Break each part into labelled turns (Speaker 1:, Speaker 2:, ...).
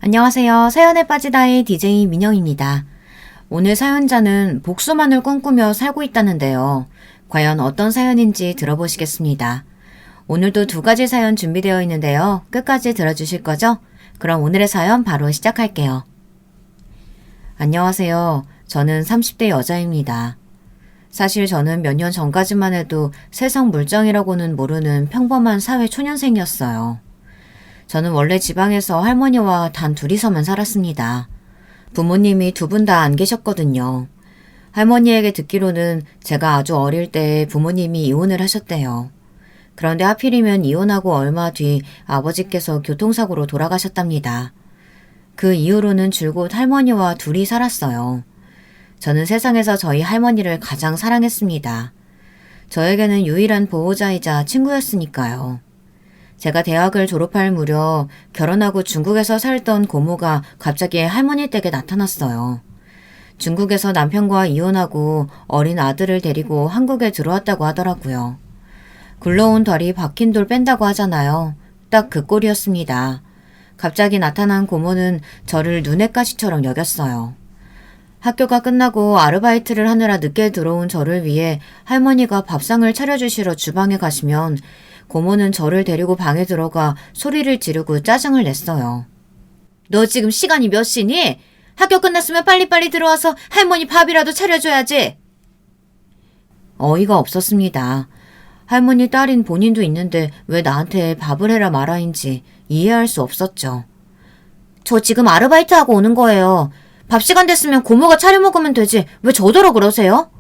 Speaker 1: 안녕하세요. 사연에 빠지다의 DJ 민영입니다. 오늘 사연자는 복수만을 꿈꾸며 살고 있다는데요. 과연 어떤 사연인지 들어보시겠습니다. 오늘도 두 가지 사연 준비되어 있는데요. 끝까지 들어주실 거죠? 그럼 오늘의 사연 바로 시작할게요. 안녕하세요. 저는 30대 여자입니다. 사실 저는 몇 년 전까지만 해도 세상 물정이라고는 모르는 평범한 사회 초년생이었어요. 저는 원래 지방에서 할머니와 단 둘이서만 살았습니다. 부모님이 두 분 다 안 계셨거든요. 할머니에게 듣기로는 제가 아주 어릴 때 부모님이 이혼을 하셨대요. 그런데 하필이면 이혼하고 얼마 뒤 아버지께서 교통사고로 돌아가셨답니다. 그 이후로는 줄곧 할머니와 둘이 살았어요. 저는 세상에서 저희 할머니를 가장 사랑했습니다. 저에게는 유일한 보호자이자 친구였으니까요. 제가 대학을 졸업할 무렵 결혼하고 중국에서 살던 고모가 갑자기 할머니 댁에 나타났어요. 중국에서 남편과 이혼하고 어린 아들을 데리고 한국에 들어왔다고 하더라고요. 굴러온 덜이 박힌 돌 뺀다고 하잖아요. 딱 그 꼴이었습니다. 갑자기 나타난 고모는 저를 눈의 가시처럼 여겼어요. 학교가 끝나고 아르바이트를 하느라 늦게 들어온 저를 위해 할머니가 밥상을 차려주시러 주방에 가시면 고모는 저를 데리고 방에 들어가 소리를 지르고 짜증을 냈어요. 너 지금 시간이 몇 시니? 학교 끝났으면 빨리빨리 들어와서 할머니 밥이라도 차려줘야지. 어이가 없었습니다. 할머니 딸인 본인도 있는데 왜 나한테 밥을 해라 마라인지 이해할 수 없었죠. 저 지금 아르바이트하고 오는 거예요. 밥 시간 됐으면 고모가 차려 먹으면 되지. 왜 저더러 그러세요?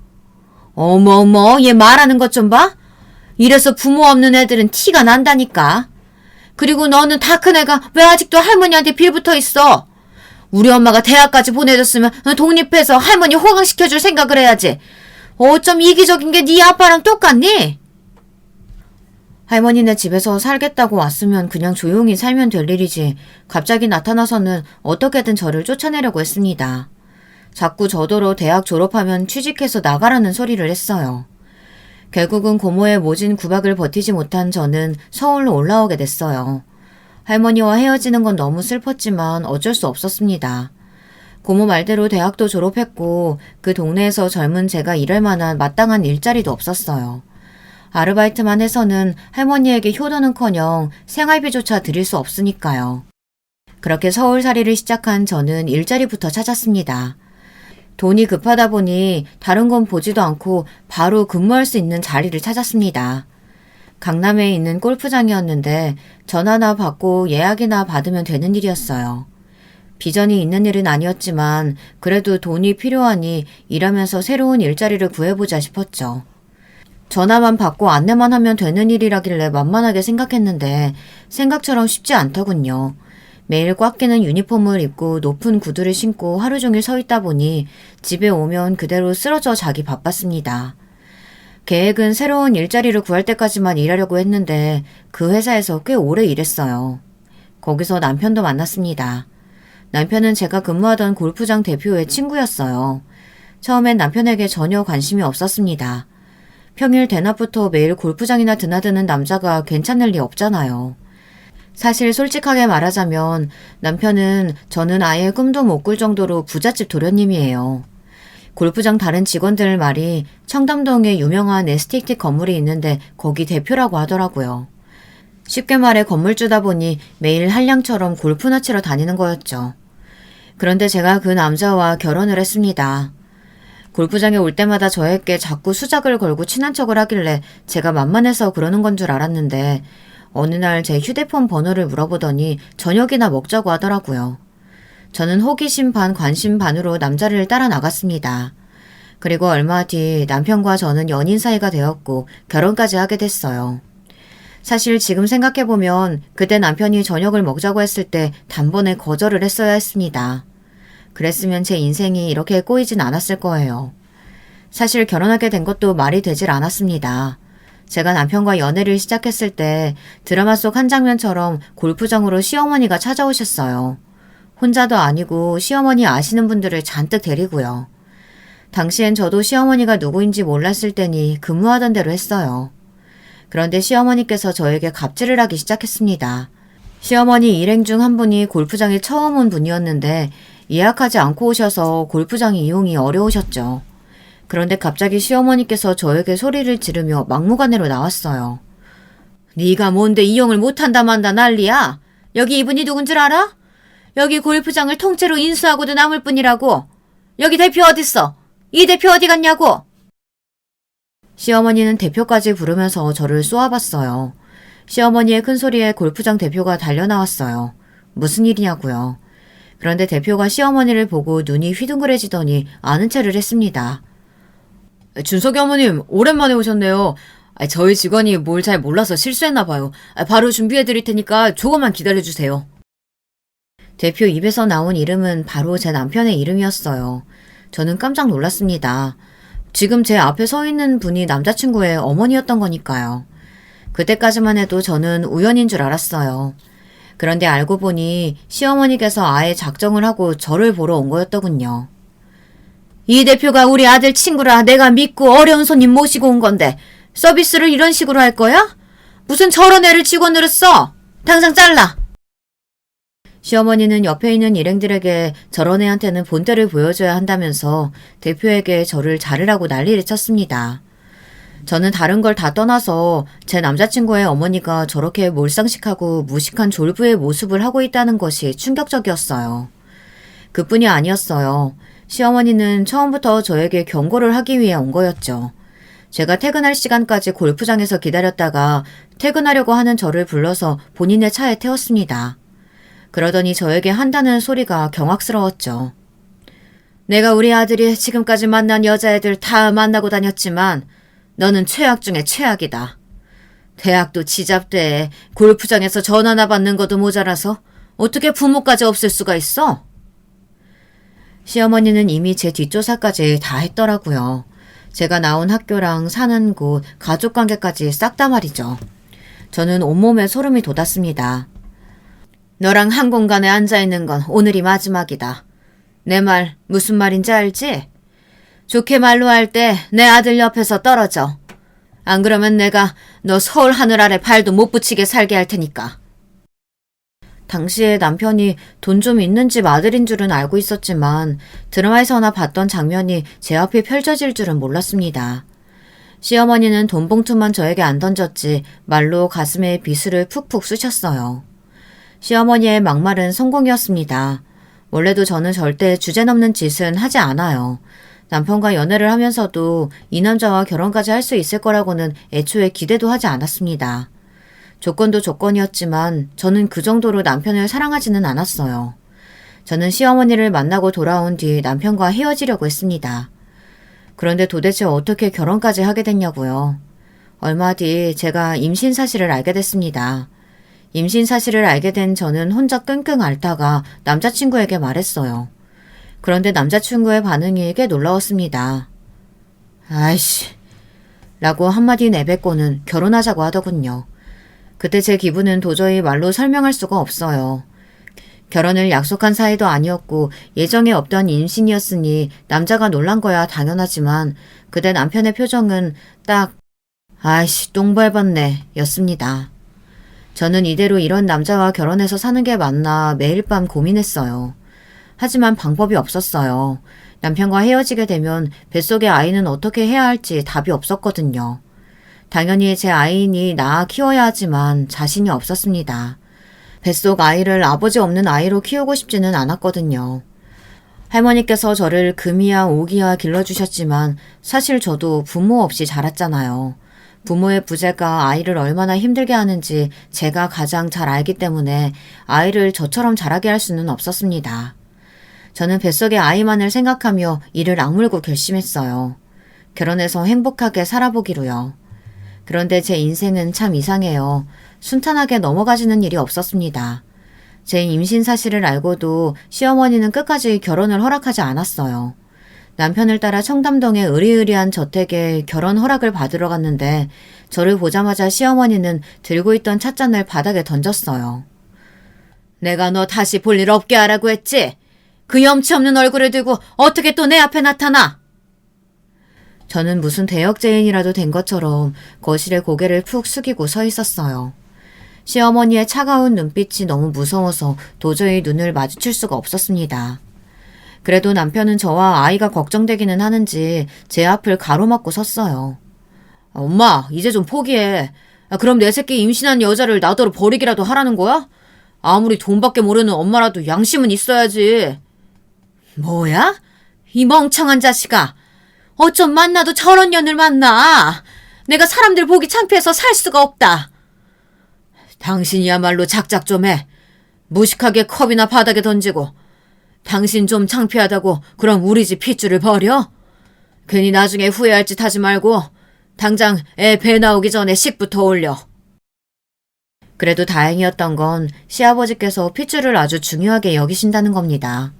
Speaker 1: 어머어머, 얘 말하는 것 좀 봐. 이래서 부모 없는 애들은 티가 난다니까. 그리고 너는 다 큰 애가 왜 아직도 할머니한테 빌붙어 있어? 우리 엄마가 대학까지 보내줬으면 독립해서 할머니 호강시켜줄 생각을 해야지. 어쩜 이기적인 게 네 아빠랑 똑같니? 할머니네 집에서 살겠다고 왔으면 그냥 조용히 살면 될 일이지 갑자기 나타나서는 어떻게든 저를 쫓아내려고 했습니다. 자꾸 저더러 대학 졸업하면 취직해서 나가라는 소리를 했어요. 결국은 고모의 모진 구박을 버티지 못한 저는 서울로 올라오게 됐어요. 할머니와 헤어지는 건 너무 슬펐지만 어쩔 수 없었습니다. 고모 말대로 대학도 졸업했고 그 동네에서 젊은 제가 일할 만한 마땅한 일자리도 없었어요. 아르바이트만 해서는 할머니에게 효도는커녕 생활비조차 드릴 수 없으니까요. 그렇게 서울살이를 시작한 저는 일자리부터 찾았습니다. 돈이 급하다 보니 다른 건 보지도 않고 바로 근무할 수 있는 자리를 찾았습니다. 강남에 있는 골프장이었는데 전화나 받고 예약이나 받으면 되는 일이었어요. 비전이 있는 일은 아니었지만 그래도 돈이 필요하니 일하면서 새로운 일자리를 구해보자 싶었죠. 전화만 받고 안내만 하면 되는 일이라길래 만만하게 생각했는데 생각처럼 쉽지 않더군요. 매일 꽉 끼는 유니폼을 입고 높은 구두를 신고 하루 종일 서 있다 보니 집에 오면 그대로 쓰러져 자기 바빴습니다. 계획은 새로운 일자리를 구할 때까지만 일하려고 했는데 그 회사에서 꽤 오래 일했어요. 거기서 남편도 만났습니다. 남편은 제가 근무하던 골프장 대표의 친구였어요. 처음엔 남편에게 전혀 관심이 없었습니다. 평일 대낮부터 매일 골프장이나 드나드는 남자가 괜찮을 리 없잖아요. 사실 솔직하게 말하자면 남편은 저는 아예 꿈도 못 꿀 정도로 부잣집 도련님이에요. 골프장 다른 직원들 말이 청담동에 유명한 에스테이트 건물이 있는데 거기 대표라고 하더라고요. 쉽게 말해 건물주다 보니 매일 한량처럼 골프나 치러 다니는 거였죠. 그런데 제가 그 남자와 결혼을 했습니다. 골프장에 올 때마다 저에게 자꾸 수작을 걸고 친한 척을 하길래 제가 만만해서 그러는 건 줄 알았는데 어느 날 제 휴대폰 번호를 물어보더니 저녁이나 먹자고 하더라고요. 저는 호기심 반 관심 반으로 남자를 따라 나갔습니다. 그리고 얼마 뒤 남편과 저는 연인 사이가 되었고 결혼까지 하게 됐어요. 사실 지금 생각해보면 그때 남편이 저녁을 먹자고 했을 때 단번에 거절을 했어야 했습니다. 그랬으면 제 인생이 이렇게 꼬이진 않았을 거예요. 사실 결혼하게 된 것도 말이 되질 않았습니다. 제가 남편과 연애를 시작했을 때 드라마 속 한 장면처럼 골프장으로 시어머니가 찾아오셨어요. 혼자도 아니고 시어머니 아시는 분들을 잔뜩 데리고요. 당시엔 저도 시어머니가 누구인지 몰랐을 때니 근무하던 대로 했어요. 그런데 시어머니께서 저에게 갑질을 하기 시작했습니다. 시어머니 일행 중 한 분이 골프장에 처음 온 분이었는데 예약하지 않고 오셔서 골프장 이용이 어려우셨죠. 그런데 갑자기 시어머니께서 저에게 소리를 지르며 막무가내로 나왔어요. 네가 뭔데 이용을 못한다 만다 난리야? 여기 이분이 누군 줄 알아? 여기 골프장을 통째로 인수하고도 남을 뿐이라고. 여기 대표 어딨어? 이 대표 어디 갔냐고? 시어머니는 대표까지 부르면서 저를 쏘아봤어요. 시어머니의 큰 소리에 골프장 대표가 달려나왔어요. 무슨 일이냐고요. 그런데 대표가 시어머니를 보고 눈이 휘둥그레지더니 아는 체를 했습니다. 준석이 어머님 오랜만에 오셨네요. 저희 직원이 뭘 잘 몰라서 실수했나 봐요. 바로 준비해드릴 테니까 조금만 기다려주세요. 대표 입에서 나온 이름은 바로 제 남편의 이름이었어요. 저는 깜짝 놀랐습니다. 지금 제 앞에 서 있는 분이 남자친구의 어머니였던 거니까요. 그때까지만 해도 저는 우연인 줄 알았어요. 그런데 알고 보니 시어머니께서 아예 작정을 하고 저를 보러 온 거였더군요. 이 대표가 우리 아들 친구라 내가 믿고 어려운 손님 모시고 온 건데 서비스를 이런 식으로 할 거야? 무슨 저런 애를 직원으로 써? 당장 잘라! 시어머니는 옆에 있는 일행들에게 저런 애한테는 본때를 보여줘야 한다면서 대표에게 저를 자르라고 난리를 쳤습니다. 저는 다른 걸 다 떠나서 제 남자친구의 어머니가 저렇게 몰상식하고 무식한 졸부의 모습을 하고 있다는 것이 충격적이었어요. 그뿐이 아니었어요. 시어머니는 처음부터 저에게 경고를 하기 위해 온 거였죠. 제가 퇴근할 시간까지 골프장에서 기다렸다가 퇴근하려고 하는 저를 불러서 본인의 차에 태웠습니다. 그러더니 저에게 한다는 소리가 경악스러웠죠. 내가 우리 아들이 지금까지 만난 여자애들 다 만나고 다녔지만 너는 최악 중에 최악이다. 대학도 지잡대 골프장에서 전화나 받는 것도 모자라서 어떻게 부모까지 없을 수가 있어? 시어머니는 이미 제 뒷조사까지 다 했더라고요. 제가 나온 학교랑 사는 곳, 가족관계까지 싹 다 말이죠. 저는 온몸에 소름이 돋았습니다. 너랑 한 공간에 앉아있는 건 오늘이 마지막이다. 내 말 무슨 말인지 알지? 좋게 말로 할 때 내 아들 옆에서 떨어져. 안 그러면 내가 너 서울 하늘 아래 발도 못 붙이게 살게 할 테니까. 당시에 남편이 돈 좀 있는 집 아들인 줄은 알고 있었지만 드라마에서나 봤던 장면이 제 앞에 펼쳐질 줄은 몰랐습니다. 시어머니는 돈 봉투만 저에게 안 던졌지 말로 가슴에 비수를 푹푹 쑤셨어요. 시어머니의 막말은 성공이었습니다. 원래도 저는 절대 주제넘는 짓은 하지 않아요. 남편과 연애를 하면서도 이 남자와 결혼까지 할 수 있을 거라고는 애초에 기대도 하지 않았습니다. 조건도 조건이었지만 저는 그 정도로 남편을 사랑하지는 않았어요. 저는 시어머니를 만나고 돌아온 뒤 남편과 헤어지려고 했습니다. 그런데 도대체 어떻게 결혼까지 하게 됐냐고요. 얼마 뒤 제가 임신 사실을 알게 됐습니다. 임신 사실을 알게 된 저는 혼자 끙끙 앓다가 남자친구에게 말했어요. 그런데 남자친구의 반응이 꽤 놀라웠습니다. 아이씨 라고 한마디 내뱉고는 결혼하자고 하더군요. 그때 제 기분은 도저히 말로 설명할 수가 없어요. 결혼을 약속한 사이도 아니었고 예정에 없던 임신이었으니 남자가 놀란 거야 당연하지만 그때 남편의 표정은 딱 아이씨 똥 밟았네 였습니다. 저는 이대로 이런 남자와 결혼해서 사는 게 맞나 매일 밤 고민했어요. 하지만 방법이 없었어요. 남편과 헤어지게 되면 뱃속의 아이는 어떻게 해야 할지 답이 없었거든요. 당연히 제 아이니 낳아 키워야 하지만 자신이 없었습니다. 뱃속 아이를 아버지 없는 아이로 키우고 싶지는 않았거든요. 할머니께서 저를 금이야 오기야 길러주셨지만 사실 저도 부모 없이 자랐잖아요. 부모의 부재가 아이를 얼마나 힘들게 하는지 제가 가장 잘 알기 때문에 아이를 저처럼 자라게 할 수는 없었습니다. 저는 뱃속의 아이만을 생각하며 이를 악물고 결심했어요. 결혼해서 행복하게 살아보기로요. 그런데 제 인생은 참 이상해요. 순탄하게 넘어가지는 일이 없었습니다. 제 임신 사실을 알고도 시어머니는 끝까지 결혼을 허락하지 않았어요. 남편을 따라 청담동의 으리으리한 저택에 결혼 허락을 받으러 갔는데 저를 보자마자 시어머니는 들고 있던 찻잔을 바닥에 던졌어요. 내가 너 다시 볼 일 없게 하라고 했지? 그 염치 없는 얼굴을 들고 어떻게 또 내 앞에 나타나? 저는 무슨 대역죄인이라도 된 것처럼 거실에 고개를 푹 숙이고 서 있었어요. 시어머니의 차가운 눈빛이 너무 무서워서 도저히 눈을 마주칠 수가 없었습니다. 그래도 남편은 저와 아이가 걱정되기는 하는지 제 앞을 가로막고 섰어요. 엄마, 이제 좀 포기해. 그럼 내 새끼 임신한 여자를 나더러 버리기라도 하라는 거야? 아무리 돈밖에 모르는 엄마라도 양심은 있어야지. 뭐야? 이 멍청한 자식아. 어쩜 만나도 저런 년을 만나. 내가 사람들 보기 창피해서 살 수가 없다. 당신이야말로 작작 좀 해. 무식하게 컵이나 바닥에 던지고. 당신 좀 창피하다고 그럼 우리 집 핏줄을 버려? 괜히 나중에 후회할 짓 하지 말고 당장 애 배 나오기 전에 식부터 올려. 그래도 다행이었던 건 시아버지께서 핏줄을 아주 중요하게 여기신다는 겁니다.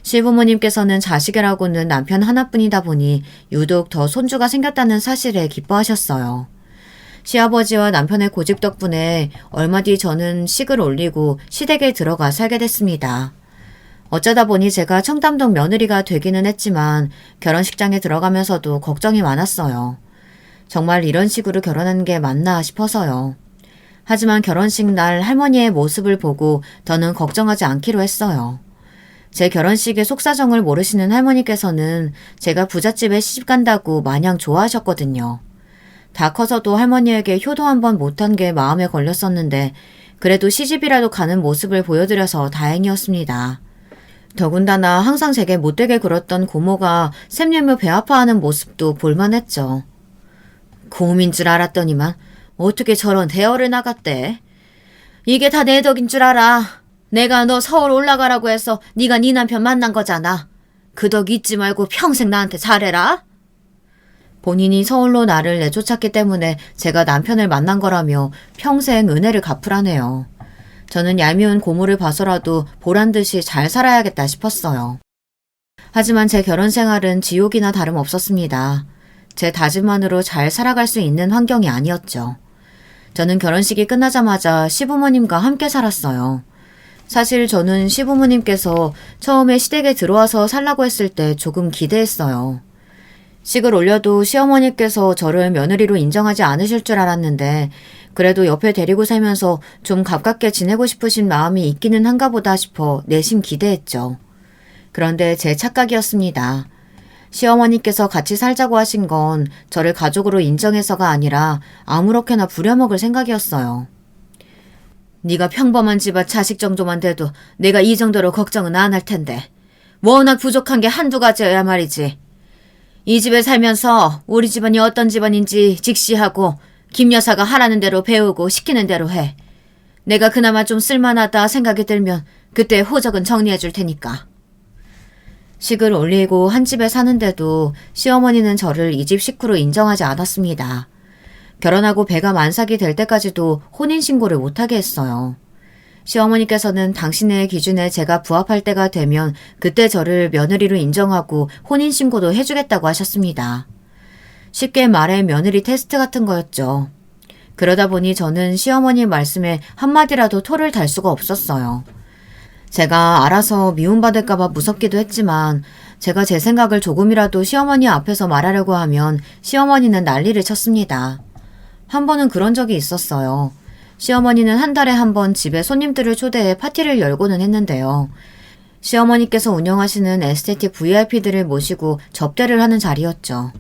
Speaker 1: 시부모님께서는 자식이라고는 남편 하나뿐이다 보니 유독 더 손주가 생겼다는 사실에 기뻐하셨어요. 시아버지와 남편의 고집 덕분에 얼마 뒤 저는 식을 올리고 시댁에 들어가 살게 됐습니다. 어쩌다 보니 제가 청담동 며느리가 되기는 했지만 결혼식장에 들어가면서도 걱정이 많았어요. 정말 이런 식으로 결혼하는 게 맞나 싶어서요. 하지만 결혼식 날 할머니의 모습을 보고 더는 걱정하지 않기로 했어요. 제 결혼식의 속사정을 모르시는 할머니께서는 제가 부잣집에 시집간다고 마냥 좋아하셨거든요. 다 커서도 할머니에게 효도 한번 못한 게 마음에 걸렸었는데 그래도 시집이라도 가는 모습을 보여드려서 다행이었습니다. 더군다나 항상 제게 못되게 굴었던 고모가 샘내며 배 아파하는 모습도 볼만했죠. 곰인 줄 알았더니만 어떻게 저런 대어를 나갔대. 이게 다 내 덕인 줄 알아. 내가 너 서울 올라가라고 해서 네가 네 남편 만난 거잖아. 그 덕 잊지 말고 평생 나한테 잘해라. 본인이 서울로 나를 내쫓았기 때문에 제가 남편을 만난 거라며 평생 은혜를 갚으라네요. 저는 얄미운 고모를 봐서라도 보란듯이 잘 살아야겠다 싶었어요. 하지만 제 결혼 생활은 지옥이나 다름없었습니다. 제 다짐만으로 잘 살아갈 수 있는 환경이 아니었죠. 저는 결혼식이 끝나자마자 시부모님과 함께 살았어요. 사실 저는 시부모님께서 처음에 시댁에 들어와서 살라고 했을 때 조금 기대했어요. 식을 올려도 시어머니께서 저를 며느리로 인정하지 않으실 줄 알았는데 그래도 옆에 데리고 살면서 좀 가깝게 지내고 싶으신 마음이 있기는 한가 보다 싶어 내심 기대했죠. 그런데 제 착각이었습니다. 시어머니께서 같이 살자고 하신 건 저를 가족으로 인정해서가 아니라 아무렇게나 부려먹을 생각이었어요. 네가 평범한 집안 자식 정도만 돼도 내가 이 정도로 걱정은 안 할 텐데 워낙 부족한 게 한두 가지여야 말이지. 이 집에 살면서 우리 집안이 어떤 집안인지 직시하고 김 여사가 하라는 대로 배우고 시키는 대로 해. 내가 그나마 좀 쓸만하다 생각이 들면 그때 호적은 정리해 줄 테니까. 식을 올리고 한 집에 사는데도 시어머니는 저를 이 집 식구로 인정하지 않았습니다. 결혼하고 배가 만삭이 될 때까지도 혼인신고를 못하게 했어요. 시어머니께서는 당신의 기준에 제가 부합할 때가 되면 그때 저를 며느리로 인정하고 혼인신고도 해주겠다고 하셨습니다. 쉽게 말해 며느리 테스트 같은 거였죠. 그러다 보니 저는 시어머니 말씀에 한마디라도 토를 달 수가 없었어요. 제가 알아서 미움받을까봐 무섭기도 했지만 제가 제 생각을 조금이라도 시어머니 앞에서 말하려고 하면 시어머니는 난리를 쳤습니다. 한 번은 그런 적이 있었어요. 시어머니는 한 달에 한 번 집에 손님들을 초대해 파티를 열고는 했는데요. 시어머니께서 운영하시는 에스테틱 VIP들을 모시고 접대를 하는 자리였죠.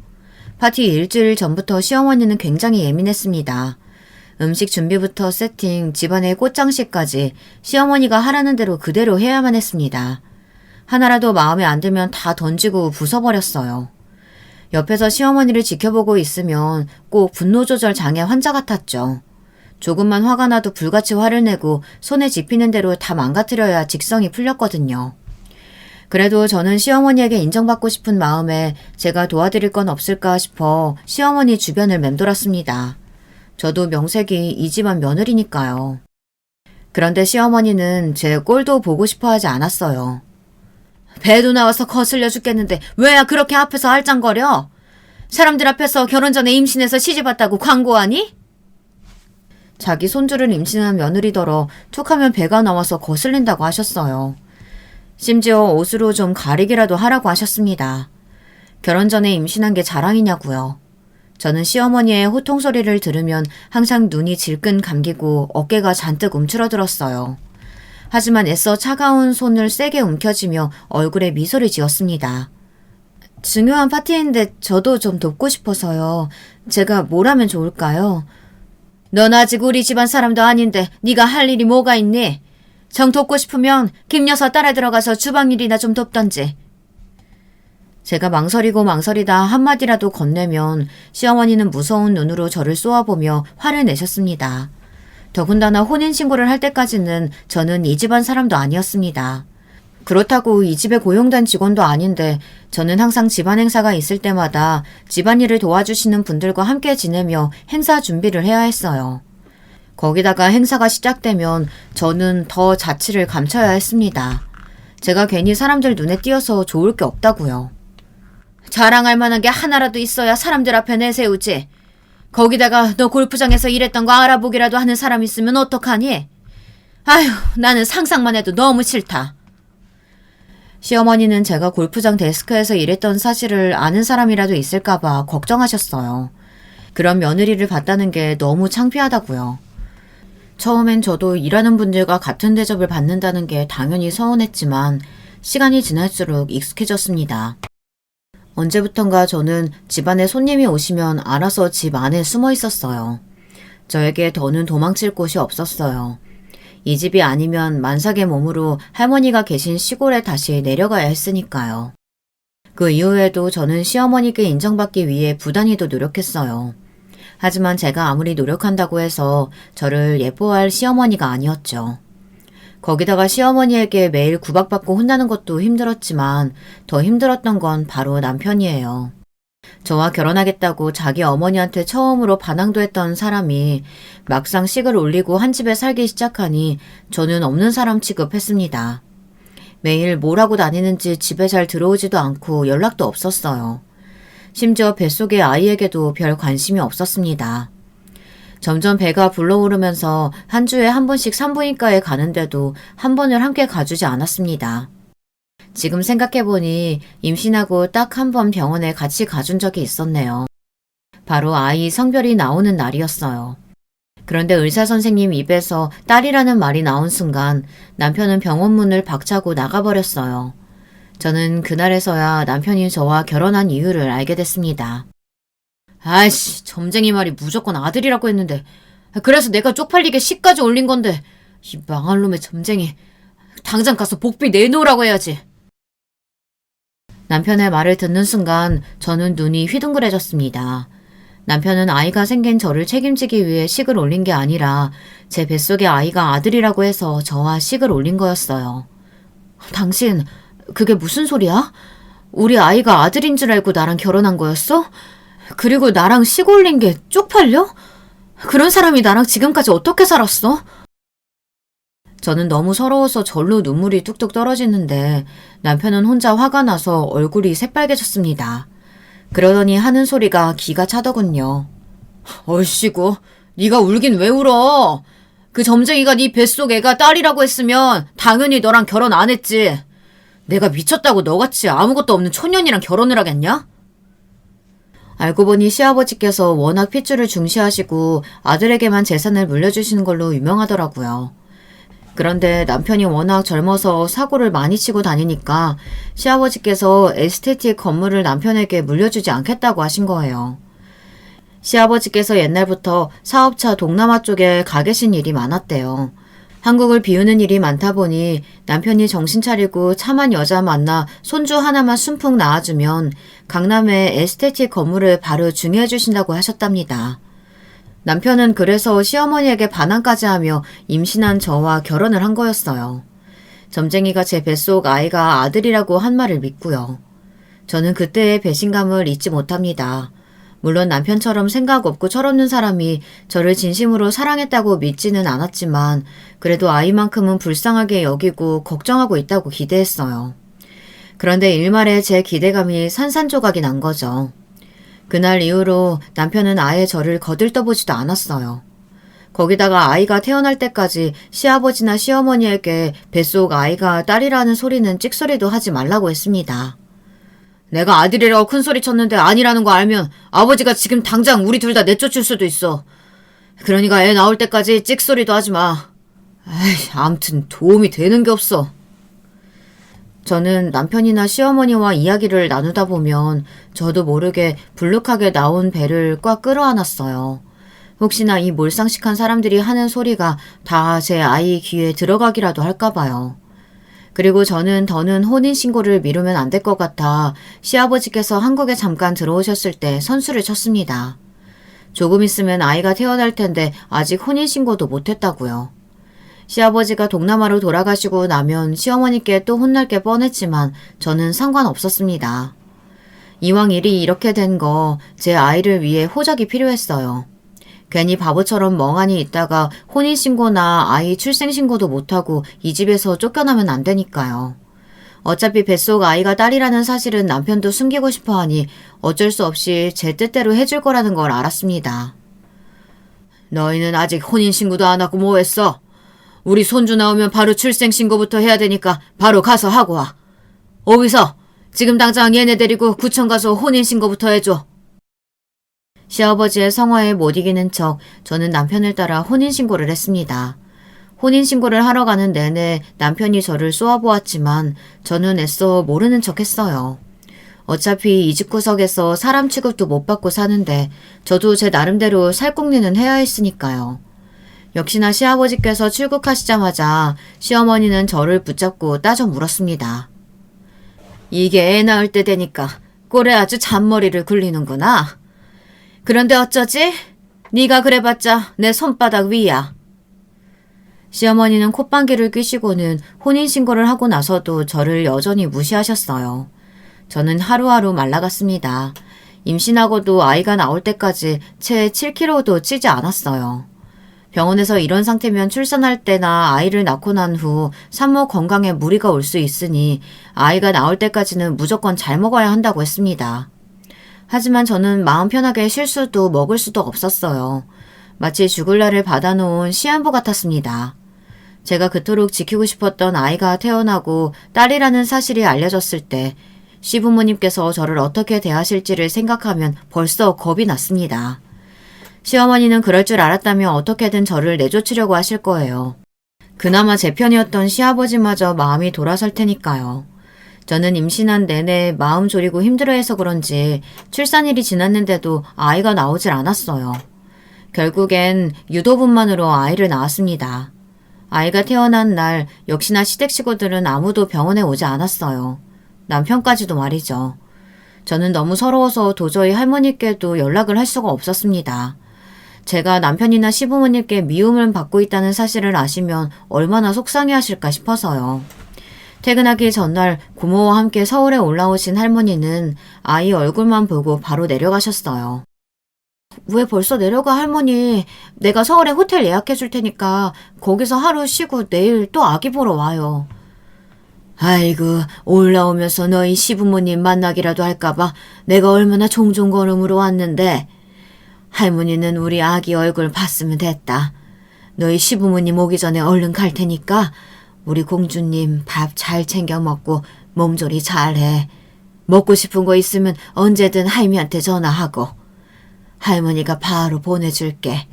Speaker 1: 파티 일주일 전부터 시어머니는 굉장히 예민했습니다. 음식 준비부터 세팅, 집안의 꽃장식까지 시어머니가 하라는 대로 그대로 해야만 했습니다. 하나라도 마음에 안 들면 다 던지고 부숴버렸어요. 옆에서 시어머니를 지켜보고 있으면 꼭 분노조절 장애 환자 같았죠. 조금만 화가 나도 불같이 화를 내고 손에 집히는 대로 다 망가뜨려야 직성이 풀렸거든요. 그래도 저는 시어머니에게 인정받고 싶은 마음에 제가 도와드릴 건 없을까 싶어 시어머니 주변을 맴돌았습니다. 저도 명색이 이 집안 며느리니까요. 그런데 시어머니는 제 꼴도 보고 싶어 하지 않았어요. 배도 나와서 거슬려 죽겠는데 왜야 그렇게 앞에서 알짱거려? 사람들 앞에서 결혼 전에 임신해서 시집왔다고 광고하니? 자기 손주를 임신한 며느리더러 툭하면 배가 나와서 거슬린다고 하셨어요. 심지어 옷으로 좀 가리기라도 하라고 하셨습니다. 결혼 전에 임신한 게 자랑이냐고요. 저는 시어머니의 호통 소리를 들으면 항상 눈이 질끈 감기고 어깨가 잔뜩 움츠러들었어요. 하지만 애써 차가운 손을 세게 움켜쥐며 얼굴에 미소를 지었습니다. 중요한 파티인데 저도 좀 돕고 싶어서요. 제가 뭘 하면 좋을까요? 넌 아직 우리 집안 사람도 아닌데 네가 할 일이 뭐가 있니? 정 돕고 싶으면 김 여사 따라 들어가서 주방 일이나 좀 돕던지. 제가 망설이고 망설이다 한마디라도 건네면 시어머니는 무서운 눈으로 저를 쏘아보며 화를 내셨습니다. 더군다나 혼인신고를 할 때까지는 저는 이 집안 사람도 아니었습니다. 그렇다고 이 집에 고용된 직원도 아닌데 저는 항상 집안 행사가 있을 때마다 집안일을 도와주시는 분들과 함께 지내며 행사 준비를 해야 했어요. 거기다가 행사가 시작되면 저는 더 자취를 감춰야 했습니다. 제가 괜히 사람들 눈에 띄어서 좋을 게 없다고요. 자랑할 만한 게 하나라도 있어야 사람들 앞에 내세우지. 거기다가 너 골프장에서 일했던 거 알아보기라도 하는 사람 있으면 어떡하니? 아휴, 나는 상상만 해도 너무 싫다. 시어머니는 제가 골프장 데스크에서 일했던 사실을 아는 사람이라도 있을까봐 걱정하셨어요. 그런 며느리를 봤다는 게 너무 창피하다고요. 처음엔 저도 일하는 분들과 같은 대접을 받는다는 게 당연히 서운했지만 시간이 지날수록 익숙해졌습니다. 언제부턴가 저는 집안에 손님이 오시면 알아서 집 안에 숨어 있었어요. 저에게 더는 도망칠 곳이 없었어요. 이 집이 아니면 만삭의 몸으로 할머니가 계신 시골에 다시 내려가야 했으니까요. 그 이후에도 저는 시어머니께 인정받기 위해 부단히도 노력했어요. 하지만 제가 아무리 노력한다고 해서 저를 예뻐할 시어머니가 아니었죠. 거기다가 시어머니에게 매일 구박받고 혼나는 것도 힘들었지만 더 힘들었던 건 바로 남편이에요. 저와 결혼하겠다고 자기 어머니한테 처음으로 반항도 했던 사람이 막상 식을 올리고 한 집에 살기 시작하니 저는 없는 사람 취급했습니다. 매일 뭘 하고 다니는지 집에 잘 들어오지도 않고 연락도 없었어요. 심지어 뱃속의 아이에게도 별 관심이 없었습니다. 점점 배가 불러오르면서 한 주에 한 번씩 산부인과에 가는데도 한 번을 함께 가주지 않았습니다. 지금 생각해보니 임신하고 딱 한 번 병원에 같이 가준 적이 있었네요. 바로 아이 성별이 나오는 날이었어요. 그런데 의사 선생님 입에서 딸이라는 말이 나온 순간 남편은 병원 문을 박차고 나가버렸어요. 저는 그날에서야 남편이 저와 결혼한 이유를 알게 됐습니다. 아이씨, 점쟁이 말이 무조건 아들이라고 했는데 그래서 내가 쪽팔리게 시까지 올린 건데 이 망할 놈의 점쟁이. 당장 가서 복비 내놓으라고 해야지. 남편의 말을 듣는 순간 저는 눈이 휘둥그레졌습니다. 남편은 아이가 생긴 저를 책임지기 위해 식을 올린 게 아니라 제 뱃속에 아이가 아들이라고 해서 저와 식을 올린 거였어요. 당신, 그게 무슨 소리야? 우리 아이가 아들인 줄 알고 나랑 결혼한 거였어? 그리고 나랑 식 올린 게 쪽팔려? 그런 사람이 나랑 지금까지 어떻게 살았어? 저는 너무 서러워서 절로 눈물이 뚝뚝 떨어지는데 남편은 혼자 화가 나서 얼굴이 새빨개졌습니다. 그러더니 하는 소리가 기가 차더군요. 얼씨구, 네가 울긴 왜 울어? 그 점쟁이가 네 뱃속 애가 딸이라고 했으면 당연히 너랑 결혼 안 했지. 내가 미쳤다고 너같이 아무것도 없는 촌년이랑 결혼을 하겠냐? 알고 보니 시아버지께서 워낙 핏줄을 중시하시고 아들에게만 재산을 물려주시는 걸로 유명하더라고요. 그런데 남편이 워낙 젊어서 사고를 많이 치고 다니니까 시아버지께서 에스테틱 건물을 남편에게 물려주지 않겠다고 하신 거예요. 시아버지께서 옛날부터 사업차 동남아 쪽에 가 계신 일이 많았대요. 한국을 비우는 일이 많다 보니 남편이 정신 차리고 참한 여자 만나 손주 하나만 순풍 낳아주면 강남에 에스테틱 건물을 바로 중개해 주신다고 하셨답니다. 남편은 그래서 시어머니에게 반항까지 하며 임신한 저와 결혼을 한 거였어요. 점쟁이가 제 뱃속 아이가 아들이라고 한 말을 믿고요. 저는 그때의 배신감을 잊지 못합니다. 물론 남편처럼 생각 없고 철없는 사람이 저를 진심으로 사랑했다고 믿지는 않았지만 그래도 아이만큼은 불쌍하게 여기고 걱정하고 있다고 기대했어요. 그런데 일말에 제 기대감이 산산조각이 난 거죠. 그날 이후로 남편은 아예 저를 거들떠보지도 않았어요. 거기다가 아이가 태어날 때까지 시아버지나 시어머니에게 뱃속 아이가 딸이라는 소리는 찍소리도 하지 말라고 했습니다. 내가 아들이라고 큰소리 쳤는데 아니라는 거 알면 아버지가 지금 당장 우리 둘 다 내쫓을 수도 있어. 그러니까 애 나올 때까지 찍소리도 하지 마. 에이, 암튼 도움이 되는 게 없어. 저는 남편이나 시어머니와 이야기를 나누다 보면 저도 모르게 불룩하게 나온 배를 꽉 끌어안았어요. 혹시나 이 몰상식한 사람들이 하는 소리가 다 제 아이 귀에 들어가기라도 할까봐요. 그리고 저는 더는 혼인신고를 미루면 안 될 것 같아 시아버지께서 한국에 잠깐 들어오셨을 때 선수를 쳤습니다. 조금 있으면 아이가 태어날 텐데 아직 혼인신고도 못했다고요. 시아버지가 동남아로 돌아가시고 나면 시어머니께 또 혼날 게 뻔했지만 저는 상관없었습니다. 이왕 일이 이렇게 된 거 제 아이를 위해 호적이 필요했어요. 괜히 바보처럼 멍하니 있다가 혼인신고나 아이 출생신고도 못하고 이 집에서 쫓겨나면 안 되니까요. 어차피 뱃속 아이가 딸이라는 사실은 남편도 숨기고 싶어하니 어쩔 수 없이 제 뜻대로 해줄 거라는 걸 알았습니다. 너희는 아직 혼인신고도 안 하고 뭐 했어? 우리 손주 나오면 바로 출생신고부터 해야 되니까 바로 가서 하고 와. 오비서, 지금 당장 얘네 데리고 구청 가서 혼인신고부터 해줘. 시아버지의 성화에 못 이기는 척 저는 남편을 따라 혼인신고를 했습니다. 혼인신고를 하러 가는 내내 남편이 저를 쏘아보았지만 저는 애써 모르는 척 했어요. 어차피 이 집구석에서 사람 취급도 못 받고 사는데 저도 제 나름대로 살궁리는 해야 했으니까요. 역시나 시아버지께서 출국하시자마자 시어머니는 저를 붙잡고 따져 물었습니다. 이게 애 낳을 때 되니까 꼴에 아주 잔머리를 굴리는구나. 그런데 어쩌지? 네가 그래봤자 내 손바닥 위야. 시어머니는 콧방귀를 뀌시고는 혼인신고를 하고 나서도 저를 여전히 무시하셨어요. 저는 하루하루 말라갔습니다. 임신하고도 아이가 나올 때까지 채 7kg도 찌지 않았어요. 병원에서 이런 상태면 출산할 때나 아이를 낳고 난 후 산모 건강에 무리가 올 수 있으니 아이가 나올 때까지는 무조건 잘 먹어야 한다고 했습니다. 하지만 저는 마음 편하게 쉴 수도 먹을 수도 없었어요. 마치 죽을 날을 받아놓은 시한부 같았습니다. 제가 그토록 지키고 싶었던 아이가 태어나고 딸이라는 사실이 알려졌을 때 시부모님께서 저를 어떻게 대하실지를 생각하면 벌써 겁이 났습니다. 시어머니는 그럴 줄 알았다면 어떻게든 저를 내쫓으려고 하실 거예요. 그나마 제 편이었던 시아버지마저 마음이 돌아설 테니까요. 저는 임신한 내내 마음 졸이고 힘들어해서 그런지 출산일이 지났는데도 아이가 나오질 않았어요. 결국엔 유도분만으로 아이를 낳았습니다. 아이가 태어난 날 역시나 시댁 식구들은 아무도 병원에 오지 않았어요. 남편까지도 말이죠. 저는 너무 서러워서 도저히 할머니께도 연락을 할 수가 없었습니다. 제가 남편이나 시부모님께 미움을 받고 있다는 사실을 아시면 얼마나 속상해하실까 싶어서요. 퇴근하기 전날 고모와 함께 서울에 올라오신 할머니는 아이 얼굴만 보고 바로 내려가셨어요. 왜 벌써 내려가 할머니? 내가 서울에 호텔 예약해 줄 테니까 거기서 하루 쉬고 내일 또 아기 보러 와요. 아이고, 올라오면서 너희 시부모님 만나기라도 할까봐 내가 얼마나 종종걸음으로 왔는데. 할머니는 우리 아기 얼굴 봤으면 됐다. 너희 시부모님 오기 전에 얼른 갈 테니까 우리 공주님 밥 잘 챙겨 먹고 몸조리 잘해. 먹고 싶은 거 있으면 언제든 할미한테 전화하고. 할머니가 바로 보내줄게.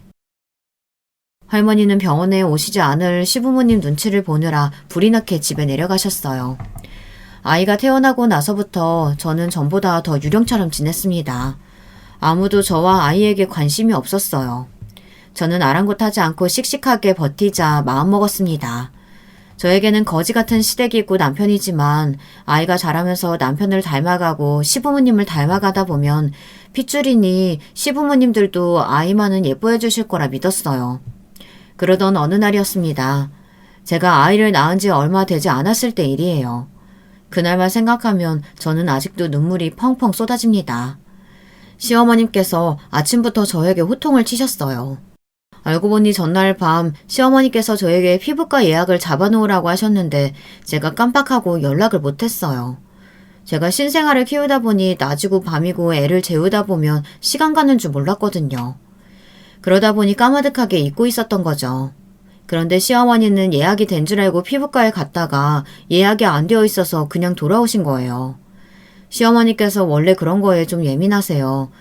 Speaker 1: 할머니는 병원에 오시지 않을 시부모님 눈치를 보느라 불이 나게 집에 내려가셨어요. 아이가 태어나고 나서부터 저는 전보다 더 유령처럼 지냈습니다. 아무도 저와 아이에게 관심이 없었어요. 저는 아랑곳하지 않고 씩씩하게 버티자 마음먹었습니다. 저에게는 거지 같은 시댁이고 남편이지만 아이가 자라면서 남편을 닮아가고 시부모님을 닮아가다 보면 핏줄이니 시부모님들도 아이만은 예뻐해 주실 거라 믿었어요. 그러던 어느 날이었습니다. 제가 아이를 낳은 지 얼마 되지 않았을 때 일이에요. 그날만 생각하면 저는 아직도 눈물이 펑펑 쏟아집니다. 시어머님께서 아침부터 저에게 호통을 치셨어요. 알고 보니 전날 밤 시어머니께서 저에게 피부과 예약을 잡아놓으라고 하셨는데 제가 깜빡하고 연락을 못했어요. 제가 신생아를 키우다 보니 낮이고 밤이고 애를 재우다 보면 시간 가는 줄 몰랐거든요. 그러다 보니 까마득하게 잊고 있었던 거죠. 그런데 시어머니는 예약이 된 줄 알고 피부과에 갔다가 예약이 안 되어 있어서 그냥 돌아오신 거예요. 시어머니께서 원래 그런 거에 좀 예민하세요.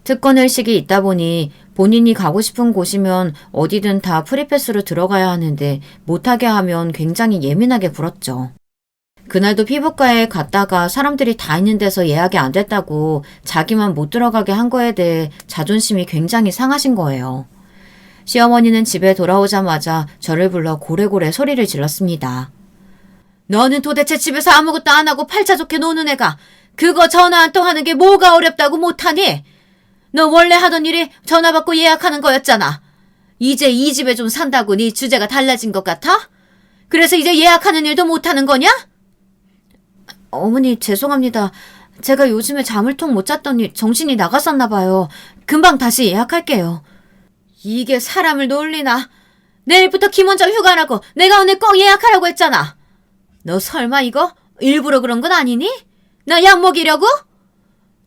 Speaker 1: 특권의식이 있다 보니 본인이 가고 싶은 곳이면 어디든 다 프리패스로 들어가야 하는데 못하게 하면 굉장히 예민하게 굴었죠. 그날도 피부과에 갔다가 사람들이 다 있는 데서 예약이 안 됐다고 자기만 못 들어가게 한 거에 대해 자존심이 굉장히 상하신 거예요. 시어머니는 집에 돌아오자마자 저를 불러 고래고래 소리를 질렀습니다. 너는 도대체 집에서 아무것도 안 하고 팔자 좋게 노는 애가 그거 전화 한 통 하는 게 뭐가 어렵다고 못하니? 너 원래 하던 일이 전화 받고 예약하는 거였잖아. 이제 이 집에 좀 산다고 네 주제가 달라진 것 같아? 그래서 이제 예약하는 일도 못하는 거냐? 어머니 죄송합니다. 제가 요즘에 잠을 통 못 잤더니 정신이 나갔었나 봐요. 금방 다시 예약할게요. 이게 사람을 놀리나? 내일부터 김원장 휴가라고 내가 오늘 꼭 예약하라고 했잖아. 너 설마 이거 일부러 그런 건 아니니? 나 약 먹이려고?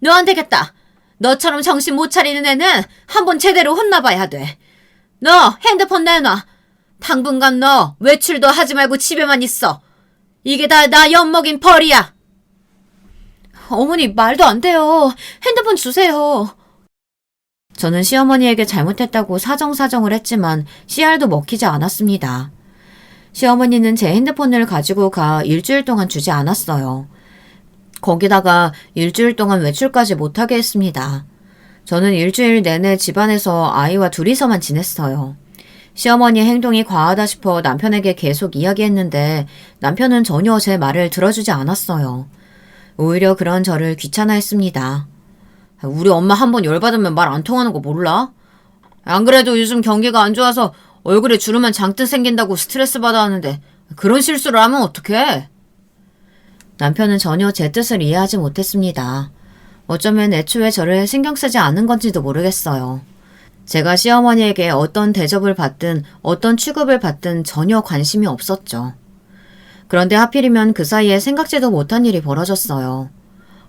Speaker 1: 너 안 되겠다. 너처럼 정신 못 차리는 애는 한번 제대로 혼나봐야 돼. 너 핸드폰 내놔. 당분간 너 외출도 하지 말고 집에만 있어. 이게 다 나 엿먹인 벌이야. 어머니 말도 안 돼요. 핸드폰 주세요. 저는 시어머니에게 잘못했다고 사정사정을 했지만 씨알도 먹히지 않았습니다. 시어머니는 제 핸드폰을 가지고 가 일주일 동안 주지 않았어요. 거기다가 일주일 동안 외출까지 못하게 했습니다. 저는 일주일 내내 집안에서 아이와 둘이서만 지냈어요. 시어머니의 행동이 과하다 싶어 남편에게 계속 이야기했는데 남편은 전혀 제 말을 들어주지 않았어요. 오히려 그런 저를 귀찮아했습니다. 우리 엄마 한번 열받으면 말 안 통하는 거 몰라? 안 그래도 요즘 경기가 안 좋아서 얼굴에 주름만 장뜩 생긴다고 스트레스 받아 하는데 그런 실수를 하면 어떡해? 남편은 전혀 제 뜻을 이해하지 못했습니다. 어쩌면 애초에 저를 신경 쓰지 않은 건지도 모르겠어요. 제가 시어머니에게 어떤 대접을 받든 어떤 취급을 받든 전혀 관심이 없었죠. 그런데 하필이면 그 사이에 생각지도 못한 일이 벌어졌어요.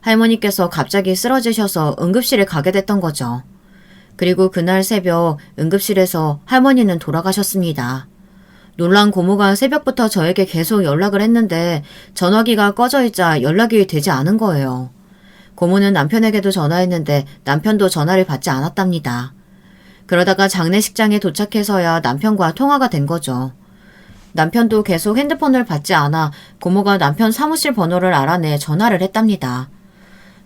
Speaker 1: 할머니께서 갑자기 쓰러지셔서 응급실에 가게 됐던 거죠. 그리고 그날 새벽 응급실에서 할머니는 돌아가셨습니다. 놀란 고모가 새벽부터 저에게 계속 연락을 했는데 전화기가 꺼져 있자 연락이 되지 않은 거예요. 고모는 남편에게도 전화했는데 남편도 전화를 받지 않았답니다. 그러다가 장례식장에 도착해서야 남편과 통화가 된 거죠. 남편도 계속 핸드폰을 받지 않아 고모가 남편 사무실 번호를 알아내 전화를 했답니다.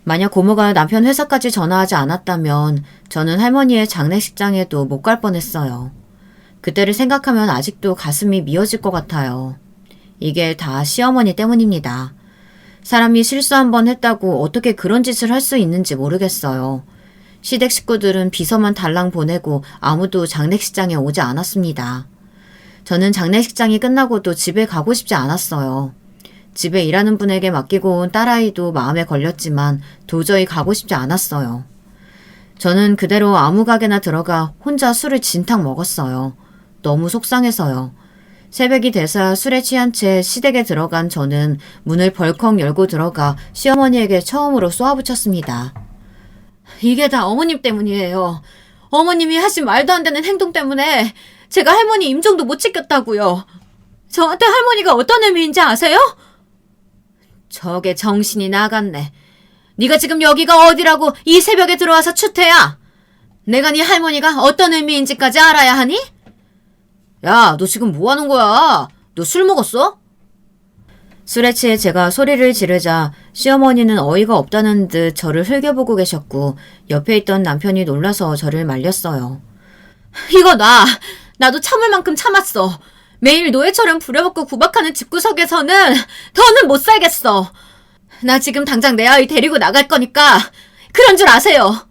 Speaker 1: 만약 고모가 남편 회사까지 전화하지 않았다면 저는 할머니의 장례식장에도 못 갈 뻔했어요. 그때를 생각하면 아직도 가슴이 미어질 것 같아요. 이게 다 시어머니 때문입니다. 사람이 실수 한 번 했다고 어떻게 그런 짓을 할 수 있는지 모르겠어요. 시댁 식구들은 비서만 달랑 보내고 아무도 장례식장에 오지 않았습니다. 저는 장례식장이 끝나고도 집에 가고 싶지 않았어요. 집에 일하는 분에게 맡기고 온 딸아이도 마음에 걸렸지만 도저히 가고 싶지 않았어요. 저는 그대로 아무 가게나 들어가 혼자 술을 진탕 먹었어요. 너무 속상해서요. 새벽이 돼서 술에 취한 채 시댁에 들어간 저는 문을 벌컥 열고 들어가 시어머니에게 처음으로 쏘아붙였습니다. 이게 다 어머님 때문이에요. 어머님이 하신 말도 안 되는 행동 때문에 제가 할머니 임종도 못 지켰다고요. 저한테 할머니가 어떤 의미인지 아세요? 저게 정신이 나갔네. 네가 지금 여기가 어디라고 이 새벽에 들어와서 추태야. 내가 네 할머니가 어떤 의미인지까지 알아야 하니? 야, 너 지금 뭐 하는 거야? 너 술 먹었어? 술에 취해 제가 소리를 지르자 시어머니는 어이가 없다는 듯 저를 흘겨보고 계셨고 옆에 있던 남편이 놀라서 저를 말렸어요. 이거 나도 참을 만큼 참았어. 매일 노예처럼 부려먹고 구박하는 집구석에서는 더는 못 살겠어. 나 지금 당장 내 아이 데리고 나갈 거니까 그런 줄 아세요.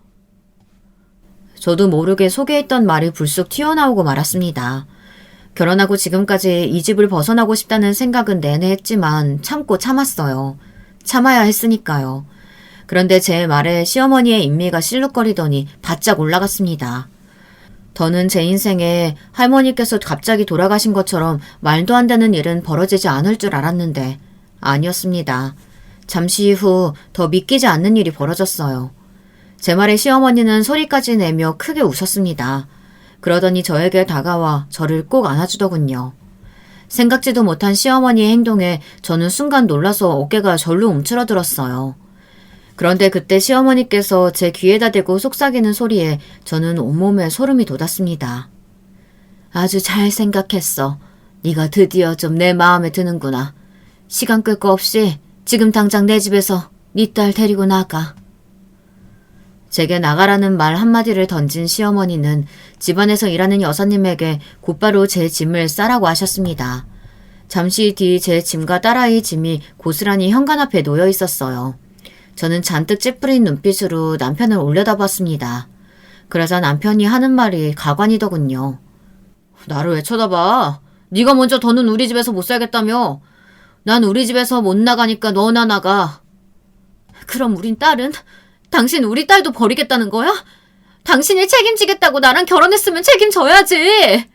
Speaker 1: 저도 모르게 속에 있던 말이 불쑥 튀어나오고 말았습니다. 결혼하고 지금까지 이 집을 벗어나고 싶다는 생각은 내내 했지만 참고 참았어요. 참아야 했으니까요. 그런데 제 말에 시어머니의 인미가 실룩거리더니 바짝 올라갔습니다. 더는 제 인생에 할머니께서 갑자기 돌아가신 것처럼 말도 안 되는 일은 벌어지지 않을 줄 알았는데 아니었습니다. 잠시 후 더 믿기지 않는 일이 벌어졌어요. 제 말에 시어머니는 소리까지 내며 크게 웃었습니다. 그러더니 저에게 다가와 저를 꼭 안아주더군요. 생각지도 못한 시어머니의 행동에 저는 순간 놀라서 어깨가 절로 움츠러들었어요. 그런데 그때 시어머니께서 제 귀에다 대고 속삭이는 소리에 저는 온몸에 소름이 돋았습니다. 아주 잘 생각했어. 네가 드디어 좀 내 마음에 드는구나. 시간 끌 거 없이 지금 당장 내 집에서 네 딸 데리고 나가. 제게 나가라는 말 한마디를 던진 시어머니는 집안에서 일하는 여사님에게 곧바로 제 짐을 싸라고 하셨습니다. 잠시 뒤 제 짐과 딸아이 짐이 고스란히 현관 앞에 놓여 있었어요. 저는 잔뜩 찌푸린 눈빛으로 남편을 올려다봤습니다. 그러자 남편이 하는 말이 가관이더군요. 나를 왜 쳐다봐? 네가 먼저 더는 우리 집에서 못 살겠다며. 난 우리 집에서 못 나가니까 너나 나가. 그럼 우린 딸은? 당신 우리 딸도 버리겠다는 거야? 당신이 책임지겠다고 나랑 결혼했으면 책임져야지.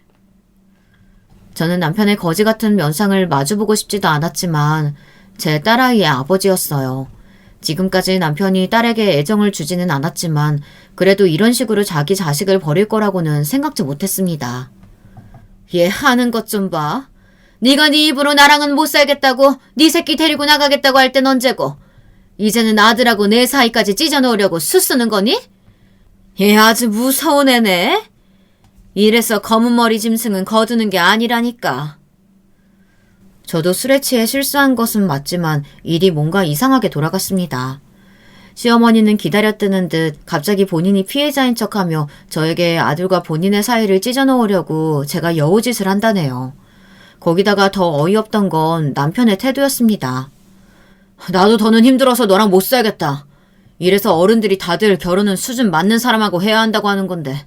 Speaker 1: 저는 남편의 거지 같은 면상을 마주보고 싶지도 않았지만 제 딸아이의 아버지였어요. 지금까지 남편이 딸에게 애정을 주지는 않았지만 그래도 이런 식으로 자기 자식을 버릴 거라고는 생각지 못했습니다. 얘 하는 것 좀 봐. 네가 네 입으로 나랑은 못 살겠다고 네 새끼 데리고 나가겠다고 할 땐 언제고 이제는 아들하고 내 사이까지 찢어놓으려고 수쓰는 거니? 얘 아주 무서운 애네. 이래서 검은 머리 짐승은 거두는 게 아니라니까. 저도 술에 취해 실수한 것은 맞지만 일이 뭔가 이상하게 돌아갔습니다. 시어머니는 기다렸다는 듯 갑자기 본인이 피해자인 척하며 저에게 아들과 본인의 사이를 찢어놓으려고 제가 여우짓을 한다네요. 거기다가 더 어이없던 건 남편의 태도였습니다. 나도 더는 힘들어서 너랑 못 살겠다. 이래서 어른들이 다들 결혼은 수준 맞는 사람하고 해야 한다고 하는 건데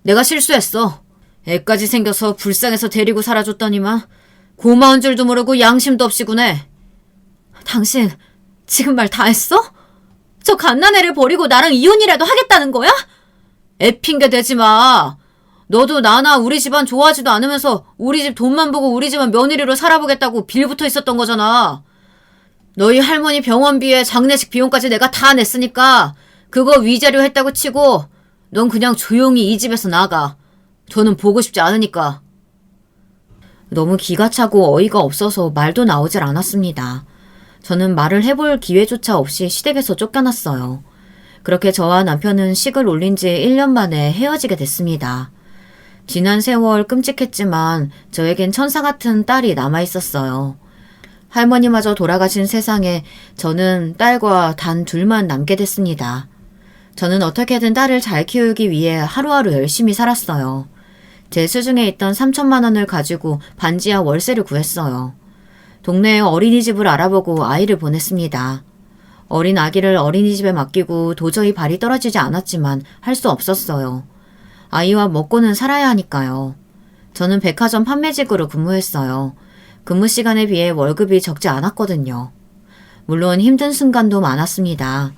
Speaker 1: 내가 실수했어. 애까지 생겨서 불쌍해서 데리고 살아줬더니만 고마운 줄도 모르고 양심도 없이 구네. 당신 지금 말 다 했어? 저 갓난애를 버리고 나랑 이혼이라도 하겠다는 거야? 애 핑계 대지 마. 너도 나나 우리 집안 좋아하지도 않으면서 우리 집 돈만 보고 우리 집안 며느리로 살아보겠다고 빌붙어 있었던 거잖아. 너희 할머니 병원비에 장례식 비용까지 내가 다 냈으니까 그거 위자료 했다고 치고 넌 그냥 조용히 이 집에서 나가. 저는 보고 싶지 않으니까. 너무 기가 차고 어이가 없어서 말도 나오질 않았습니다. 저는 말을 해볼 기회조차 없이 시댁에서 쫓겨났어요. 그렇게 저와 남편은 식을 올린 지 1년 만에 헤어지게 됐습니다. 지난 세월 끔찍했지만 저에겐 천사 같은 딸이 남아있었어요. 할머니마저 돌아가신 세상에 저는 딸과 단 둘만 남게 됐습니다. 저는 어떻게든 딸을 잘 키우기 위해 하루하루 열심히 살았어요. 제 수중에 있던 3천만 원을 가지고 반지하 월세를 구했어요. 동네에 어린이집을 알아보고 아이를 보냈습니다. 어린 아기를 어린이집에 맡기고 도저히 발이 떨어지지 않았지만 할 수 없었어요. 아이와 먹고는 살아야 하니까요. 저는 백화점 판매직으로 근무했어요. 근무 시간에 비해 월급이 적지 않았거든요. 물론 힘든 순간도 많았습니다.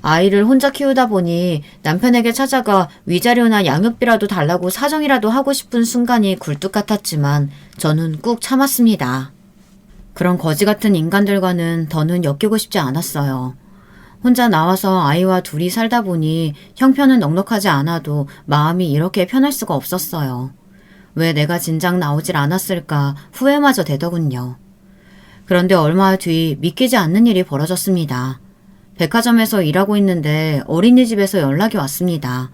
Speaker 1: 아이를 혼자 키우다 보니 남편에게 찾아가 위자료나 양육비라도 달라고 사정이라도 하고 싶은 순간이 굴뚝 같았지만 저는 꾹 참았습니다. 그런 거지 같은 인간들과는 더는 엮이고 싶지 않았어요. 혼자 나와서 아이와 둘이 살다 보니 형편은 넉넉하지 않아도 마음이 이렇게 편할 수가 없었어요. 왜 내가 진작 나오질 않았을까 후회마저 되더군요. 그런데 얼마 뒤 믿기지 않는 일이 벌어졌습니다. 백화점에서 일하고 있는데 어린이집에서 연락이 왔습니다.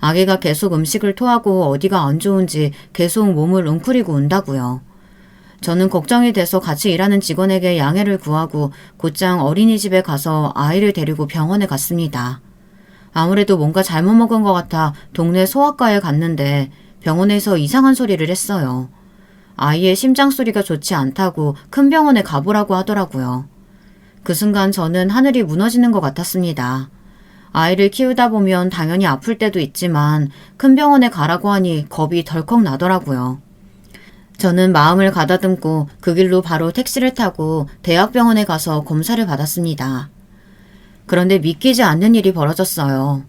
Speaker 1: 아기가 계속 음식을 토하고 어디가 안 좋은지 계속 몸을 웅크리고 운다고요. 저는 걱정이 돼서 같이 일하는 직원에게 양해를 구하고 곧장 어린이집에 가서 아이를 데리고 병원에 갔습니다. 아무래도 뭔가 잘못 먹은 것 같아 동네 소아과에 갔는데 병원에서 이상한 소리를 했어요. 아이의 심장 소리가 좋지 않다고 큰 병원에 가보라고 하더라고요. 그 순간 저는 하늘이 무너지는 것 같았습니다. 아이를 키우다 보면 당연히 아플 때도 있지만 큰 병원에 가라고 하니 겁이 덜컥 나더라고요. 저는 마음을 가다듬고 그 길로 바로 택시를 타고 대학병원에 가서 검사를 받았습니다. 그런데 믿기지 않는 일이 벌어졌어요.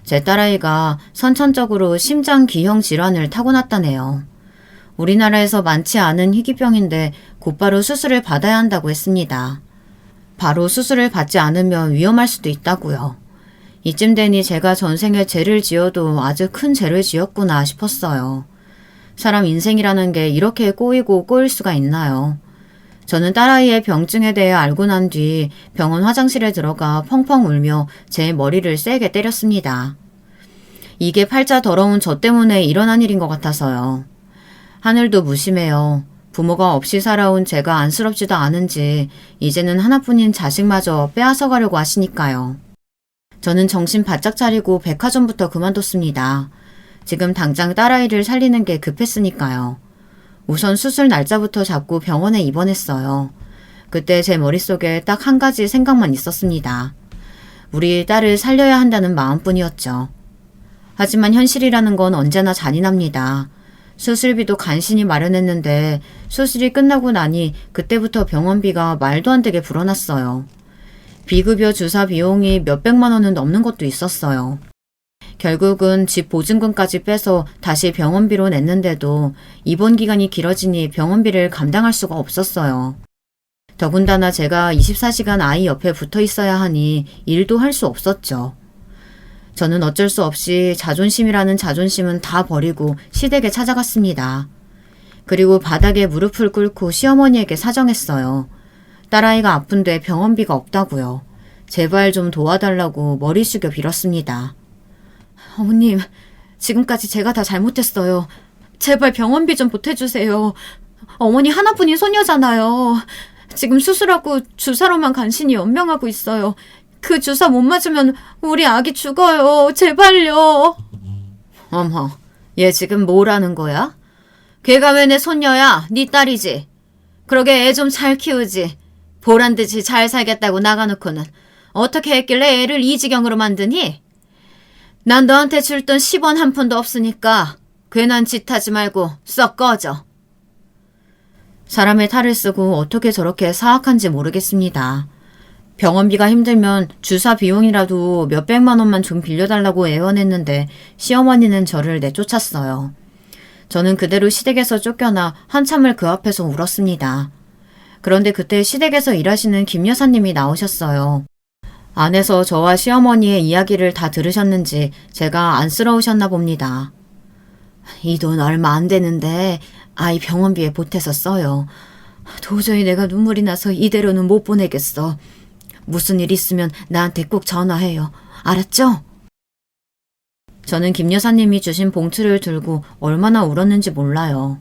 Speaker 1: 제 딸아이가 선천적으로 심장기형 질환을 타고났다네요. 우리나라에서 많지 않은 희귀병인데 곧바로 수술을 받아야 한다고 했습니다. 바로 수술을 받지 않으면 위험할 수도 있다고요. 이쯤 되니 제가 전생에 죄를 지어도 아주 큰 죄를 지었구나 싶었어요. 사람 인생이라는 게 이렇게 꼬이고 꼬일 수가 있나요? 저는 딸아이의 병증에 대해 알고 난 뒤 병원 화장실에 들어가 펑펑 울며 제 머리를 세게 때렸습니다. 이게 팔자 더러운 저 때문에 일어난 일인 것 같아서요. 하늘도 무심해요. 부모가 없이 살아온 제가 안쓰럽지도 않은지 이제는 하나뿐인 자식마저 빼앗아가려고 하시니까요. 저는 정신 바짝 차리고 백화점부터 그만뒀습니다. 지금 당장 딸아이를 살리는 게 급했으니까요. 우선 수술 날짜부터 잡고 병원에 입원했어요. 그때 제 머릿속에 딱 한 가지 생각만 있었습니다. 우리 딸을 살려야 한다는 마음뿐이었죠. 하지만 현실이라는 건 언제나 잔인합니다. 수술비도 간신히 마련했는데 수술이 끝나고 나니 그때부터 병원비가 말도 안 되게 불어났어요. 비급여 주사 비용이 몇백만 원은 넘는 것도 있었어요. 결국은 집 보증금까지 빼서 다시 병원비로 냈는데도 입원 기간이 길어지니 병원비를 감당할 수가 없었어요. 더군다나 제가 24시간 아이 옆에 붙어 있어야 하니 일도 할 수 없었죠. 저는 어쩔 수 없이 자존심이라는 자존심은 다 버리고 시댁에 찾아갔습니다. 그리고 바닥에 무릎을 꿇고 시어머니에게 사정했어요. 딸아이가 아픈데 병원비가 없다고요. 제발 좀 도와달라고 머리 숙여 빌었습니다. 어머님, 지금까지 제가 다 잘못했어요. 제발 병원비 좀 보태주세요. 어머니 하나뿐인 소녀잖아요. 지금 수술하고 주사로만 간신히 연명하고 있어요. 그 주사 못 맞으면 우리 아기 죽어요. 제발요. 어머, 얘 지금 뭐라는 거야? 걔가 왜 내 손녀야? 네 딸이지? 그러게 애 좀 잘 키우지. 보란듯이 잘 살겠다고 나가놓고는 어떻게 했길래 애를 이 지경으로 만드니? 난 너한테 줄 돈 10원 한 푼도 없으니까 괜한 짓 하지 말고 썩 꺼져. 사람의 탈을 쓰고 어떻게 저렇게 사악한지 모르겠습니다. 병원비가 힘들면 주사 비용이라도 몇백만 원만 좀 빌려달라고 애원했는데 시어머니는 저를 내쫓았어요. 저는 그대로 시댁에서 쫓겨나 한참을 그 앞에서 울었습니다. 그런데 그때 시댁에서 일하시는 김 여사님이 나오셨어요. 안에서 저와 시어머니의 이야기를 다 들으셨는지 제가 안쓰러우셨나 봅니다. 이 돈 얼마 안 되는데 아이 병원비에 보태서 써요. 도저히 내가 눈물이 나서 이대로는 못 보내겠어. 무슨 일 있으면 나한테 꼭 전화해요. 알았죠? 저는 김 여사님이 주신 봉투를 들고 얼마나 울었는지 몰라요.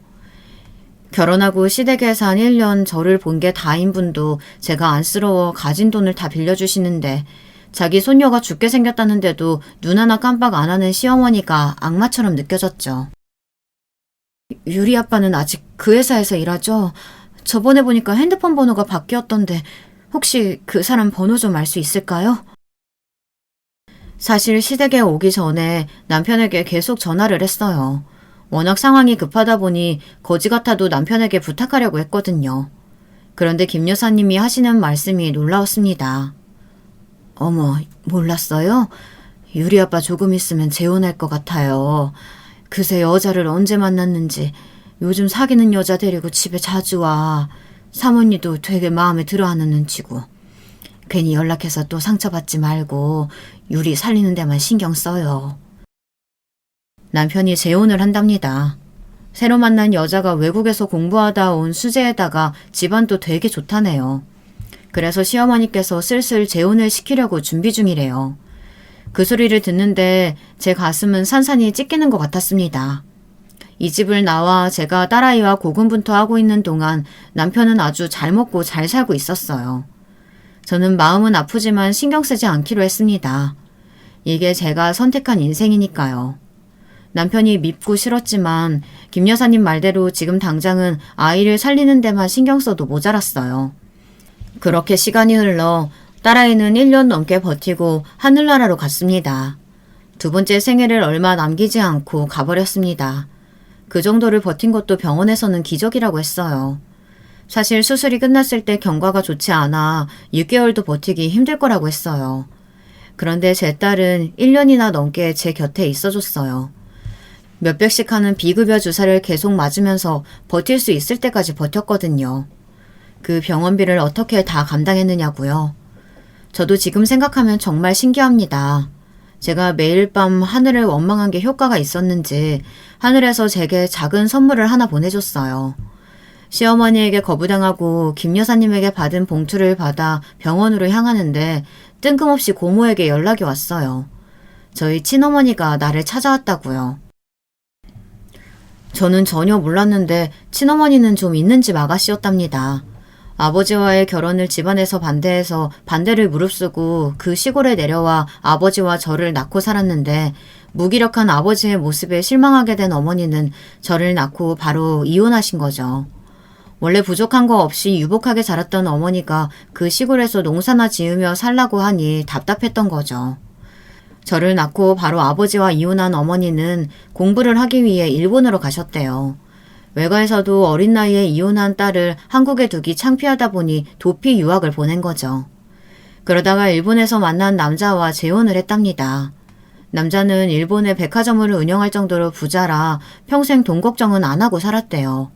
Speaker 1: 결혼하고 시댁에 산 1년 저를 본 게 다인 분도 제가 안쓰러워 가진 돈을 다 빌려주시는데 자기 손녀가 죽게 생겼다는데도 눈 하나 깜빡 안 하는 시어머니가 악마처럼 느껴졌죠. 유리 아빠는 아직 그 회사에서 일하죠? 저번에 보니까 핸드폰 번호가 바뀌었던데 혹시 그 사람 번호 좀 알 수 있을까요? 사실 시댁에 오기 전에 남편에게 계속 전화를 했어요. 워낙 상황이 급하다 보니 거지 같아도 남편에게 부탁하려고 했거든요. 그런데 김 여사님이 하시는 말씀이 놀라웠습니다. 어머, 몰랐어요? 유리 아빠 조금 있으면 재혼할 것 같아요. 그새 여자를 언제 만났는지 요즘 사귀는 여자 데리고 집에 자주 와. 사모님도 되게 마음에 들어하는 눈치고. 괜히 연락해서 또 상처받지 말고 유리 살리는 데만 신경 써요. 남편이 재혼을 한답니다. 새로 만난 여자가 외국에서 공부하다 온 수재에다가 집안도 되게 좋다네요. 그래서 시어머니께서 슬슬 재혼을 시키려고 준비 중이래요. 그 소리를 듣는데 제 가슴은 산산이 찢기는 것 같았습니다. 이 집을 나와 제가 딸아이와 고군분투하고 있는 동안 남편은 아주 잘 먹고 잘 살고 있었어요. 저는 마음은 아프지만 신경 쓰지 않기로 했습니다. 이게 제가 선택한 인생이니까요. 남편이 밉고 싫었지만 김 여사님 말대로 지금 당장은 아이를 살리는 데만 신경 써도 모자랐어요. 그렇게 시간이 흘러 딸아이는 1년 넘게 버티고 하늘나라로 갔습니다. 두 번째 생애를 얼마 남기지 않고 가버렸습니다. 그 정도를 버틴 것도 병원에서는 기적이라고 했어요. 사실 수술이 끝났을 때 경과가 좋지 않아 6개월도 버티기 힘들 거라고 했어요. 그런데 제 딸은 1년이나 넘게 제 곁에 있어줬어요. 몇백씩 하는 비급여 주사를 계속 맞으면서 버틸 수 있을 때까지 버텼거든요. 그 병원비를 어떻게 다 감당했느냐고요. 저도 지금 생각하면 정말 신기합니다. 제가 매일 밤 하늘을 원망한 게 효과가 있었는지 하늘에서 제게 작은 선물을 하나 보내줬어요. 시어머니에게 거부당하고 김 여사님에게 받은 봉투를 받아 병원으로 향하는데 뜬금없이 고모에게 연락이 왔어요. 저희 친어머니가 나를 찾아왔다고요. 저는 전혀 몰랐는데 친어머니는 좀 있는 집 아가씨였답니다. 아버지와의 결혼을 집안에서 반대해서 반대를 무릅쓰고 그 시골에 내려와 아버지와 저를 낳고 살았는데 무기력한 아버지의 모습에 실망하게 된 어머니는 저를 낳고 바로 이혼하신 거죠. 원래 부족한 거 없이 유복하게 자랐던 어머니가 그 시골에서 농사나 지으며 살라고 하니 답답했던 거죠. 저를 낳고 바로 아버지와 이혼한 어머니는 공부를 하기 위해 일본으로 가셨대요. 외가에서도 어린 나이에 이혼한 딸을 한국에 두기 창피하다 보니 도피 유학을 보낸 거죠. 그러다가 일본에서 만난 남자와 재혼을 했답니다. 남자는 일본의 백화점을 운영할 정도로 부자라 평생 돈 걱정은 안 하고 살았대요.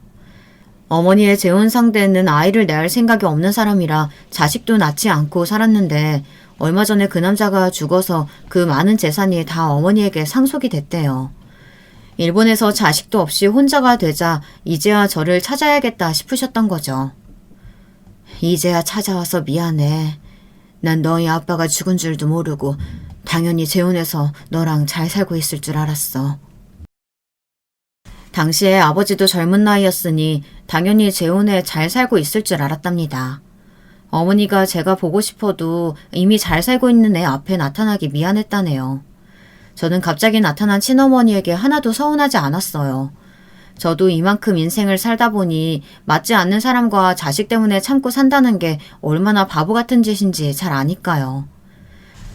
Speaker 1: 어머니의 재혼 상대는 아이를 낳을 생각이 없는 사람이라 자식도 낳지 않고 살았는데 얼마 전에 그 남자가 죽어서 그 많은 재산이 다 어머니에게 상속이 됐대요. 일본에서 자식도 없이 혼자가 되자 이제야 저를 찾아야겠다 싶으셨던 거죠. 이제야 찾아와서 미안해. 난 너희 아빠가 죽은 줄도 모르고 당연히 재혼해서 너랑 잘 살고 있을 줄 알았어. 당시에 아버지도 젊은 나이였으니 당연히 재혼해 잘 살고 있을 줄 알았답니다. 어머니가 제가 보고 싶어도 이미 잘 살고 있는 애 앞에 나타나기 미안했다네요. 저는 갑자기 나타난 친어머니에게 하나도 서운하지 않았어요. 저도 이만큼 인생을 살다 보니 맞지 않는 사람과 자식 때문에 참고 산다는 게 얼마나 바보 같은 짓인지 잘 아니까요.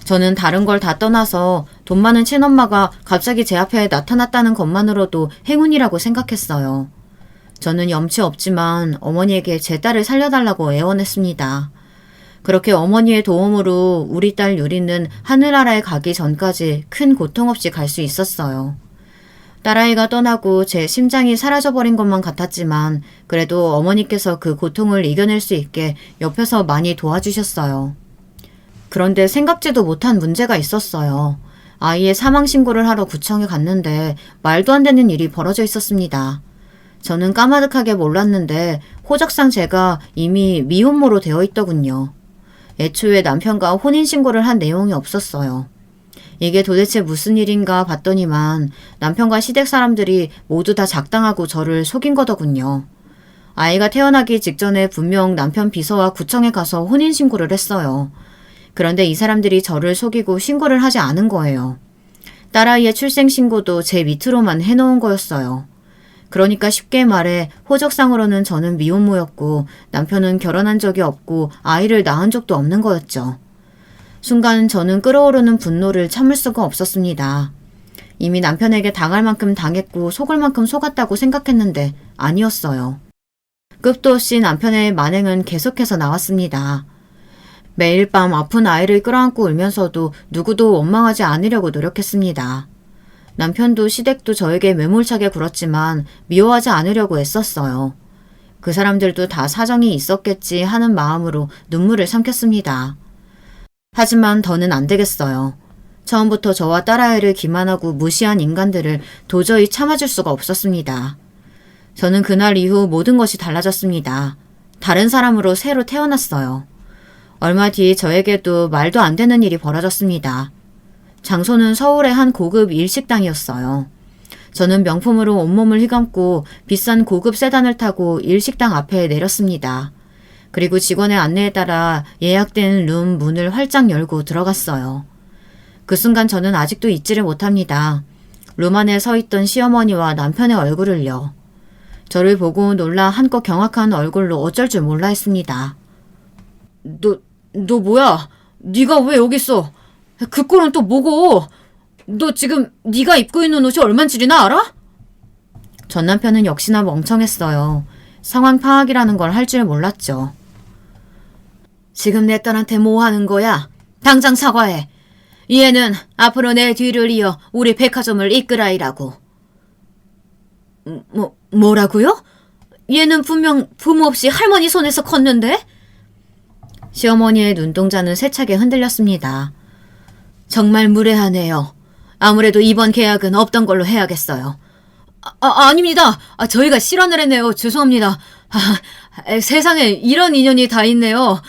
Speaker 1: 저는 다른 걸 다 떠나서 돈 많은 친엄마가 갑자기 제 앞에 나타났다는 것만으로도 행운이라고 생각했어요. 저는 염치 없지만 어머니에게 제 딸을 살려달라고 애원했습니다. 그렇게 어머니의 도움으로 우리 딸 유리는 하늘나라에 가기 전까지 큰 고통 없이 갈 수 있었어요. 딸아이가 떠나고 제 심장이 사라져버린 것만 같았지만 그래도 어머니께서 그 고통을 이겨낼 수 있게 옆에서 많이 도와주셨어요. 그런데 생각지도 못한 문제가 있었어요. 아이의 사망신고를 하러 구청에 갔는데 말도 안 되는 일이 벌어져 있었습니다. 저는 까마득하게 몰랐는데 호적상 제가 이미 미혼모로 되어 있더군요. 애초에 남편과 혼인신고를 한 내용이 없었어요. 이게 도대체 무슨 일인가 봤더니만 남편과 시댁 사람들이 모두 다 작당하고 저를 속인 거더군요. 아이가 태어나기 직전에 분명 남편 비서와 구청에 가서 혼인신고를 했어요. 그런데 이 사람들이 저를 속이고 신고를 하지 않은 거예요. 딸아이의 출생신고도 제 밑으로만 해놓은 거였어요. 그러니까 쉽게 말해 호적상으로는 저는 미혼모였고 남편은 결혼한 적이 없고 아이를 낳은 적도 없는 거였죠. 순간 저는 끓어오르는 분노를 참을 수가 없었습니다. 이미 남편에게 당할 만큼 당했고 속을 만큼 속았다고 생각했는데 아니었어요. 끝도 없이 남편의 만행은 계속해서 나왔습니다. 매일 밤 아픈 아이를 끌어안고 울면서도 누구도 원망하지 않으려고 노력했습니다. 남편도 시댁도 저에게 매몰차게 굴었지만 미워하지 않으려고 애썼어요. 그 사람들도 다 사정이 있었겠지 하는 마음으로 눈물을 삼켰습니다. 하지만 더는 안 되겠어요. 처음부터 저와 딸아이를 기만하고 무시한 인간들을 도저히 참아줄 수가 없었습니다. 저는 그날 이후 모든 것이 달라졌습니다. 다른 사람으로 새로 태어났어요. 얼마 뒤 저에게도 말도 안 되는 일이 벌어졌습니다. 장소는 서울의 한 고급 일식당이었어요. 저는 명품으로 온몸을 휘감고 비싼 고급 세단을 타고 일식당 앞에 내렸습니다. 그리고 직원의 안내에 따라 예약된 룸 문을 활짝 열고 들어갔어요. 그 순간 저는 아직도 잊지를 못합니다. 룸 안에 서 있던 시어머니와 남편의 얼굴을요. 저를 보고 놀라 한껏 경악한 얼굴로 어쩔 줄 몰라 했습니다. 너 뭐야? 네가 왜 여기 있어? 그 꼴은 또 뭐고? 너 지금 네가 입고 있는 옷이 얼만지리나 알아? 전 남편은 역시나 멍청했어요. 상황 파악이라는 걸 할 줄 몰랐죠. 지금 내 딸한테 뭐 하는 거야? 당장 사과해. 얘는 앞으로 내 뒤를 이어 우리 백화점을 이끌어이라고. 뭐라고요? 얘는 분명 부모 없이 할머니 손에서 컸는데? 시어머니의 눈동자는 세차게 흔들렸습니다. 정말 무례하네요. 아무래도 이번 계약은 없던 걸로 해야겠어요. 아닙니다. 저희가 실언을 했네요. 죄송합니다.
Speaker 2: 세상에 이런 인연이 다 있네요.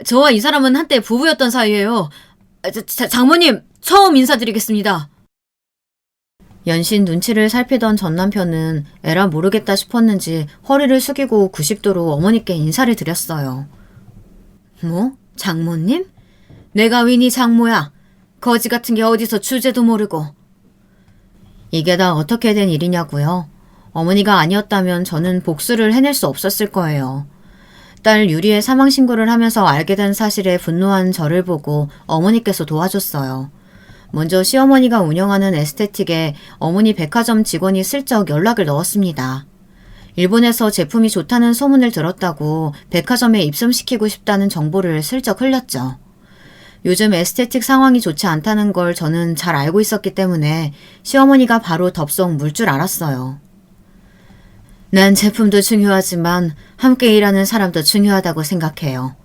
Speaker 2: 저와 이 사람은 한때 부부였던 사이예요. 장모님, 처음 인사드리겠습니다.
Speaker 1: 연신 눈치를 살피던 전 남편은 에라 모르겠다 싶었는지 허리를 숙이고 90도로 어머니께 인사를 드렸어요. 뭐? 장모님? 내가 윈이 장모야. 거지 같은 게 어디서 주제도 모르고. 이게 다 어떻게 된 일이냐고요? 어머니가 아니었다면 저는 복수를 해낼 수 없었을 거예요. 딸 유리의 사망 신고를 하면서 알게 된 사실에 분노한 저를 보고 어머니께서 도와줬어요. 먼저 시어머니가 운영하는 에스테틱에 어머니 백화점 직원이 슬쩍 연락을 넣었습니다. 일본에서 제품이 좋다는 소문을 들었다고 백화점에 입점시키고 싶다는 정보를 슬쩍 흘렸죠. 요즘 에스테틱 상황이 좋지 않다는 걸 저는 잘 알고 있었기 때문에 시어머니가 바로 덥석 물 줄 알았어요. 난 제품도 중요하지만 함께 일하는 사람도 중요하다고 생각해요.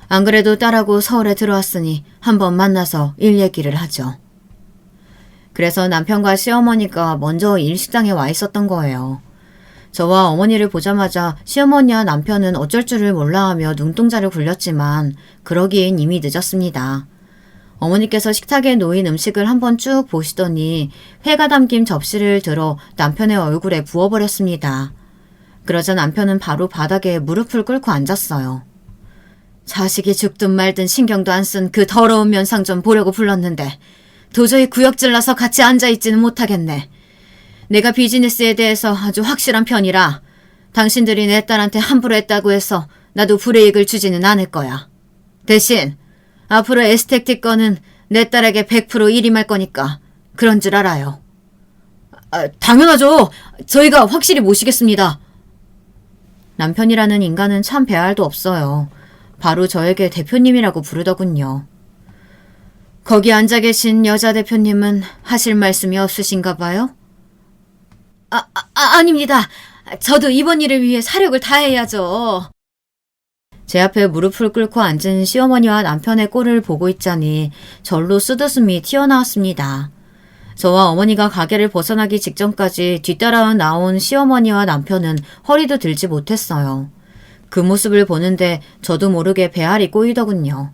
Speaker 1: 안 그래도 딸하고 서울에 들어왔으니 한번 만나서 일 얘기를 하죠. 그래서 남편과 시어머니가 먼저 일식당에 와 있었던 거예요. 저와 어머니를 보자마자 시어머니와 남편은 어쩔 줄을 몰라 하며 눈동자를 굴렸지만 그러기엔 이미 늦었습니다. 어머니께서 식탁에 놓인 음식을 한번 쭉 보시더니 회가 담긴 접시를 들어 남편의 얼굴에 부어버렸습니다. 그러자 남편은 바로 바닥에 무릎을 꿇고 앉았어요. 자식이 죽든 말든 신경도 안 쓴 그 더러운 면상 좀 보려고 불렀는데 도저히 구역질나서 같이 앉아있지는 못하겠네. 내가 비즈니스에 대해서 아주 확실한 편이라 당신들이 내 딸한테 함부로 했다고 해서 나도 불이익을 주지는 않을 거야. 대신 앞으로 에스테틱 거는 내 딸에게 100% 일임할 거니까 그런 줄 알아요.
Speaker 2: 당연하죠. 저희가 확실히 모시겠습니다.
Speaker 1: 남편이라는 인간은 참 배알도 없어요. 바로 저에게 대표님이라고 부르더군요. 거기 앉아 계신 여자 대표님은 하실 말씀이 없으신가 봐요?
Speaker 2: 아닙니다. 저도 이번 일을 위해 사력을 다해야죠.
Speaker 1: 제 앞에 무릎을 꿇고 앉은 시어머니와 남편의 꼴을 보고 있자니 절로 쓰드숨이 튀어나왔습니다. 저와 어머니가 가게를 벗어나기 직전까지 뒤따라 나온 시어머니와 남편은 허리도 들지 못했어요. 그 모습을 보는데 저도 모르게 배알이 꼬이더군요.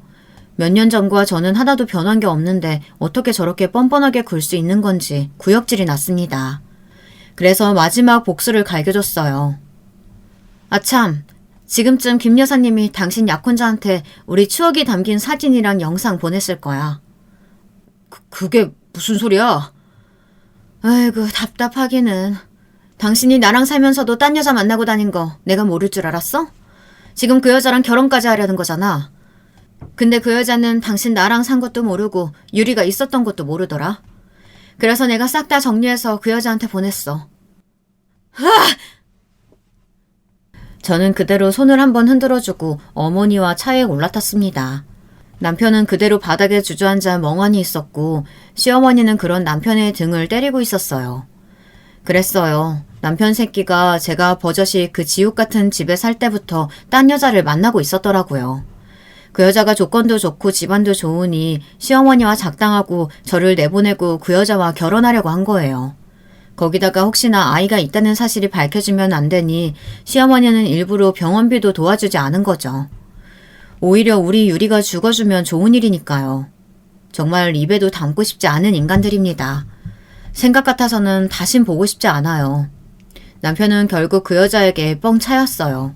Speaker 1: 몇 년 전과 저는 하나도 변한 게 없는데 어떻게 저렇게 뻔뻔하게 굴 수 있는 건지 구역질이 났습니다. 그래서 마지막 복수를 갈겨줬어요. 아참, 지금쯤 김 여사님이 당신 약혼자한테 우리 추억이 담긴 사진이랑 영상 보냈을 거야.
Speaker 2: 그게 무슨 소리야?
Speaker 1: 아이고, 답답하기는. 당신이 나랑 살면서도 딴 여자 만나고 다닌 거 내가 모를 줄 알았어? 지금 그 여자랑 결혼까지 하려는 거잖아. 근데 그 여자는 당신 나랑 산 것도 모르고 유리가 있었던 것도 모르더라. 그래서 내가 싹 다 정리해서 그 여자한테 보냈어. 저는 그대로 손을 한번 흔들어주고 어머니와 차에 올라탔습니다. 남편은 그대로 바닥에 주저앉아 멍하니 있었고 시어머니는 그런 남편의 등을 때리고 있었어요. 그랬어요. 남편 새끼가 제가 버젓이 그 지옥 같은 집에 살 때부터 딴 여자를 만나고 있었더라고요. 그 여자가 조건도 좋고 집안도 좋으니 시어머니와 작당하고 저를 내보내고 그 여자와 결혼하려고 한 거예요. 거기다가 혹시나 아이가 있다는 사실이 밝혀지면 안 되니 시어머니는 일부러 병원비도 도와주지 않은 거죠. 오히려 우리 유리가 죽어주면 좋은 일이니까요. 정말 입에도 담고 싶지 않은 인간들입니다. 생각 같아서는 다신 보고 싶지 않아요. 남편은 결국 그 여자에게 뻥 차였어요.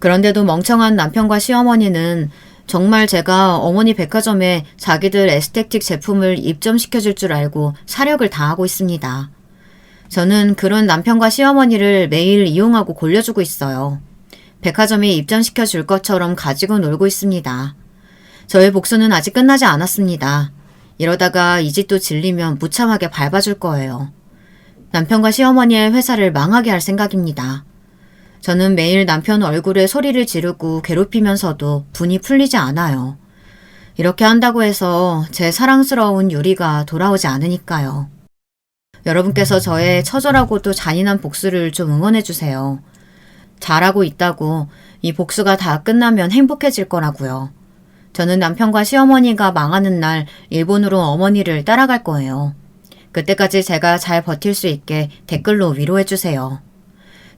Speaker 1: 그런데도 멍청한 남편과 시어머니는 정말 제가 어머니 백화점에 자기들 에스테틱 제품을 입점시켜줄 줄 알고 사력을 다하고 있습니다. 저는 그런 남편과 시어머니를 매일 이용하고 골려주고 있어요. 백화점에 입점시켜줄 것처럼 가지고 놀고 있습니다. 저의 복수는 아직 끝나지 않았습니다. 이러다가 이 짓도 질리면 무참하게 밟아줄 거예요. 남편과 시어머니의 회사를 망하게 할 생각입니다. 저는 매일 남편 얼굴에 소리를 지르고 괴롭히면서도 분이 풀리지 않아요. 이렇게 한다고 해서 제 사랑스러운 유리가 돌아오지 않으니까요. 여러분께서 저의 처절하고도 잔인한 복수를 좀 응원해주세요. 잘하고 있다고 이 복수가 다 끝나면 행복해질 거라고요. 저는 남편과 시어머니가 망하는 날 일본으로 어머니를 따라갈 거예요. 그때까지 제가 잘 버틸 수 있게 댓글로 위로해주세요.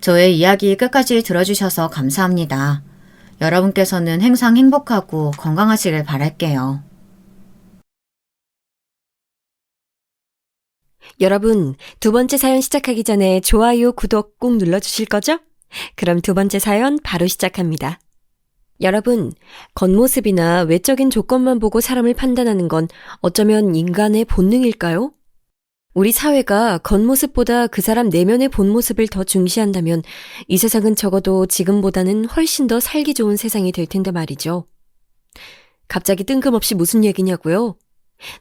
Speaker 1: 저의 이야기 끝까지 들어주셔서 감사합니다. 여러분께서는 항상 행복하고 건강하시길 바랄게요.
Speaker 3: 여러분, 두 번째 사연 시작하기 전에 좋아요, 구독 꼭 눌러주실 거죠? 그럼 두 번째 사연 바로 시작합니다. 여러분, 겉모습이나 외적인 조건만 보고 사람을 판단하는 건 어쩌면 인간의 본능일까요? 우리 사회가 겉모습보다 그 사람 내면의 본 모습을 더 중시한다면 이 세상은 적어도 지금보다는 훨씬 더 살기 좋은 세상이 될 텐데 말이죠. 갑자기 뜬금없이 무슨 얘기냐고요?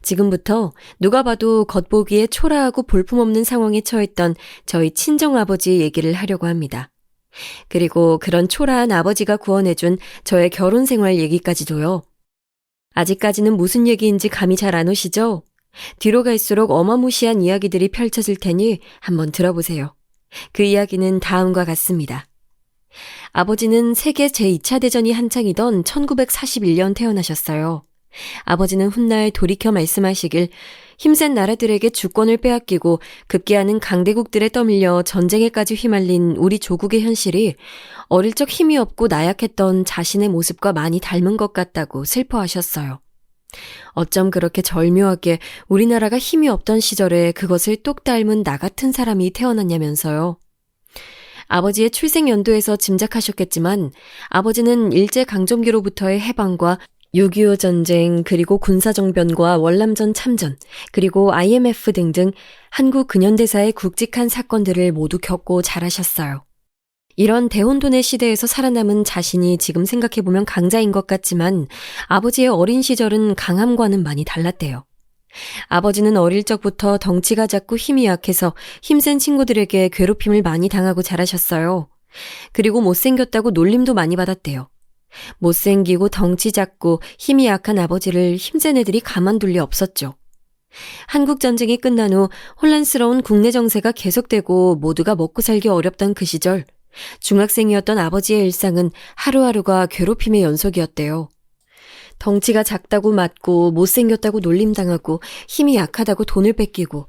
Speaker 3: 지금부터 누가 봐도 겉보기에 초라하고 볼품없는 상황에 처했던 저희 친정아버지 얘기를 하려고 합니다. 그리고 그런 초라한 아버지가 구원해준 저의 결혼 생활 얘기까지도요. 아직까지는 무슨 얘기인지 감이 잘 안 오시죠? 뒤로 갈수록 어마무시한 이야기들이 펼쳐질 테니 한번 들어보세요. 그 이야기는 다음과 같습니다. 아버지는 세계 제2차 대전이 한창이던 1941년 태어나셨어요. 아버지는 훗날 돌이켜 말씀하시길 힘센 나라들에게 주권을 빼앗기고 급기야는 강대국들에 떠밀려 전쟁에까지 휘말린 우리 조국의 현실이 어릴 적 힘이 없고 나약했던 자신의 모습과 많이 닮은 것 같다고 슬퍼하셨어요. 어쩜 그렇게 절묘하게 우리나라가 힘이 없던 시절에 그것을 똑 닮은 나 같은 사람이 태어났냐면서요. 아버지의 출생 연도에서 짐작하셨겠지만 아버지는 일제강점기로부터의 해방과 6.25 전쟁, 그리고 군사정변과 월남전 참전, 그리고 IMF 등등 한국 근현대사의 굵직한 사건들을 모두 겪고 자라셨어요. 이런 대혼돈의 시대에서 살아남은 자신이 지금 생각해보면 강자인 것 같지만 아버지의 어린 시절은 강함과는 많이 달랐대요. 아버지는 어릴 적부터 덩치가 작고 힘이 약해서 힘센 친구들에게 괴롭힘을 많이 당하고 자라셨어요. 그리고 못생겼다고 놀림도 많이 받았대요. 못생기고 덩치 작고 힘이 약한 아버지를 힘센 애들이 가만둘 리 없었죠. 한국전쟁이 끝난 후 혼란스러운 국내 정세가 계속되고 모두가 먹고 살기 어렵던 그 시절, 중학생이었던 아버지의 일상은 하루하루가 괴롭힘의 연속이었대요. 덩치가 작다고 맞고 못생겼다고 놀림당하고 힘이 약하다고 돈을 뺏기고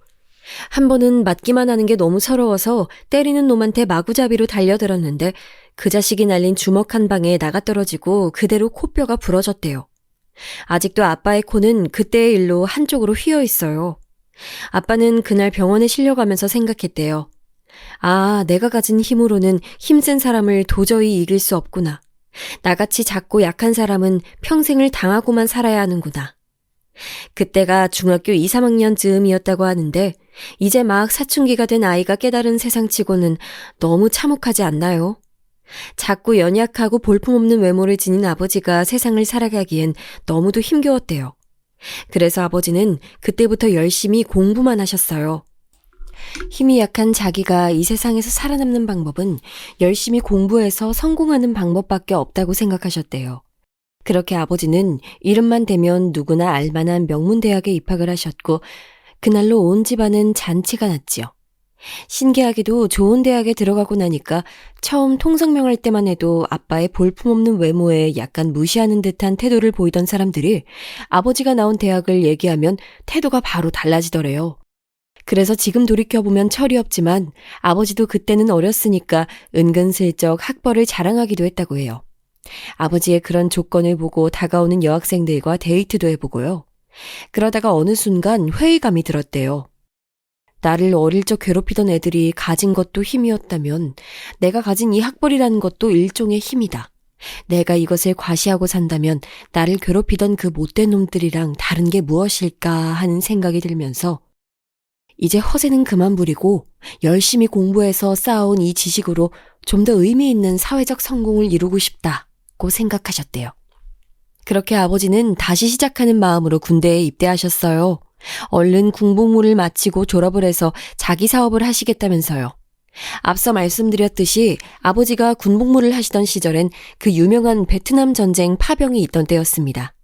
Speaker 3: 한 번은 맞기만 하는 게 너무 서러워서 때리는 놈한테 마구잡이로 달려들었는데 그 자식이 날린 주먹 한 방에 나가 떨어지고 그대로 코뼈가 부러졌대요. 아직도 아빠의 코는 그때의 일로 한쪽으로 휘어 있어요. 아빠는 그날 병원에 실려가면서 생각했대요. 아, 내가 가진 힘으로는 힘센 사람을 도저히 이길 수 없구나. 나같이 작고 약한 사람은 평생을 당하고만 살아야 하는구나. 그때가 중학교 2, 3학년 즈음이었다고 하는데 이제 막 사춘기가 된 아이가 깨달은 세상치고는 너무 참혹하지 않나요? 작고 연약하고 볼품없는 외모를 지닌 아버지가 세상을 살아가기엔 너무도 힘겨웠대요. 그래서 아버지는 그때부터 열심히 공부만 하셨어요. 힘이 약한 자기가 이 세상에서 살아남는 방법은 열심히 공부해서 성공하는 방법밖에 없다고 생각하셨대요. 그렇게 아버지는 이름만 대면 누구나 알만한 명문대학에 입학을 하셨고 그날로 온 집안은 잔치가 났지요. 신기하게도 좋은 대학에 들어가고 나니까 처음 통성명할 때만 해도 아빠의 볼품없는 외모에 약간 무시하는 듯한 태도를 보이던 사람들이 아버지가 나온 대학을 얘기하면 태도가 바로 달라지더래요. 그래서 지금 돌이켜보면 철이 없지만 아버지도 그때는 어렸으니까 은근슬쩍 학벌을 자랑하기도 했다고 해요. 아버지의 그런 조건을 보고 다가오는 여학생들과 데이트도 해보고요. 그러다가 어느 순간 회의감이 들었대요. 나를 어릴 적 괴롭히던 애들이 가진 것도 힘이었다면 내가 가진 이 학벌이라는 것도 일종의 힘이다. 내가 이것을 과시하고 산다면 나를 괴롭히던 그 못된 놈들이랑 다른 게 무엇일까 하는 생각이 들면서 이제 허세는 그만 부리고 열심히 공부해서 쌓아온 이 지식으로 좀 더 의미 있는 사회적 성공을 이루고 싶다고 생각하셨대요. 그렇게 아버지는 다시 시작하는 마음으로 군대에 입대하셨어요. 얼른 군복무를 마치고 졸업을 해서 자기 사업을 하시겠다면서요. 앞서 말씀드렸듯이 아버지가 군복무를 하시던 시절엔 그 유명한 베트남 전쟁 파병이 있던 때였습니다.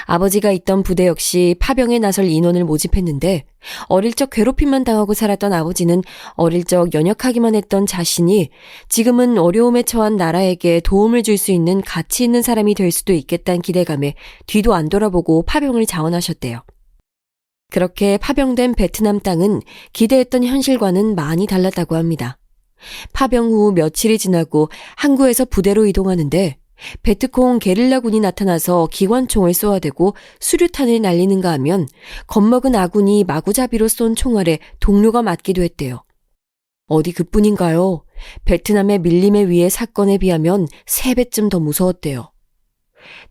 Speaker 3: 아버지가 있던 부대 역시 파병에 나설 인원을 모집했는데 어릴 적 괴롭힘만 당하고 살았던 아버지는 어릴 적 연약하기만 했던 자신이 지금은 어려움에 처한 나라에게 도움을 줄 수 있는 가치 있는 사람이 될 수도 있겠다는 기대감에 뒤도 안 돌아보고 파병을 자원하셨대요. 그렇게 파병된 베트남 땅은 기대했던 현실과는 많이 달랐다고 합니다. 파병 후 며칠이 지나고 항구에서 부대로 이동하는데 베트콩 게릴라군이 나타나서 기관총을 쏘아대고 수류탄을 날리는가 하면 겁먹은 아군이 마구잡이로 쏜 총알에 동료가 맞기도 했대요. 어디 그뿐인가요? 베트남의 밀림에 의해 사건에 비하면 3배쯤 더 무서웠대요.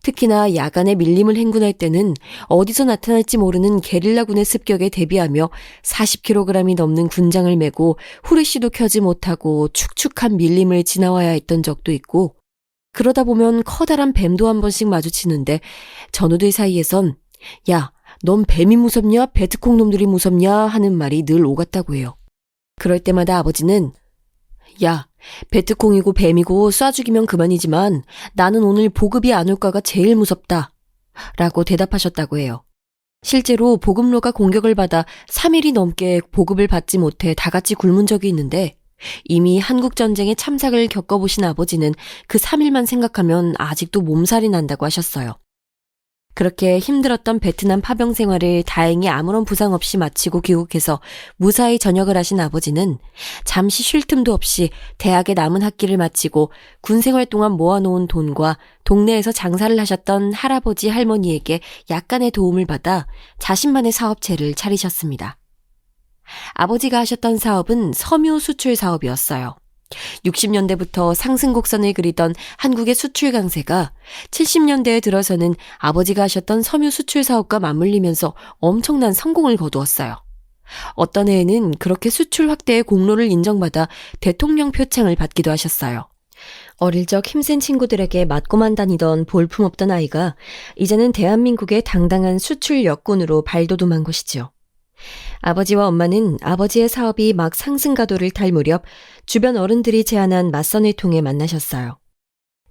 Speaker 3: 특히나 야간에 밀림을 행군할 때는 어디서 나타날지 모르는 게릴라군의 습격에 대비하며 40kg이 넘는 군장을 메고 후레쉬도 켜지 못하고 축축한 밀림을 지나와야 했던 적도 있고, 그러다 보면 커다란 뱀도 한 번씩 마주치는데 전우들 사이에선 야, 넌 뱀이 무섭냐 베트콩 놈들이 무섭냐 하는 말이 늘 오갔다고 해요. 그럴 때마다 아버지는 야, 베트콩이고 뱀이고 쏴 죽이면 그만이지만 나는 오늘 보급이 안 올까가 제일 무섭다 라고 대답하셨다고 해요. 실제로 보급로가 공격을 받아 3일이 넘게 보급을 받지 못해 다 같이 굶은 적이 있는데, 이미 한국전쟁의 참삭을 겪어보신 아버지는 그 3일만 생각하면 아직도 몸살이 난다고 하셨어요. 그렇게 힘들었던 베트남 파병 생활을 다행히 아무런 부상 없이 마치고 귀국해서 무사히 전역을 하신 아버지는 잠시 쉴 틈도 없이 대학에 남은 학기를 마치고 군 생활 동안 모아놓은 돈과 동네에서 장사를 하셨던 할아버지 할머니에게 약간의 도움을 받아 자신만의 사업체를 차리셨습니다. 아버지가 하셨던 사업은 섬유 수출 사업이었어요. 60년대부터 상승 곡선을 그리던 한국의 수출 강세가 70년대에 들어서는 아버지가 하셨던 섬유 수출 사업과 맞물리면서 엄청난 성공을 거두었어요. 어떤 해에는 그렇게 수출 확대의 공로를 인정받아 대통령 표창을 받기도 하셨어요. 어릴 적 힘센 친구들에게 맞고만 다니던 볼품없던 아이가 이제는 대한민국의 당당한 수출 역군으로 발돋움한 것이지요. 아버지와 엄마는 아버지의 사업이 막 상승가도를 탈 무렵 주변 어른들이 제안한 맞선을 통해 만나셨어요.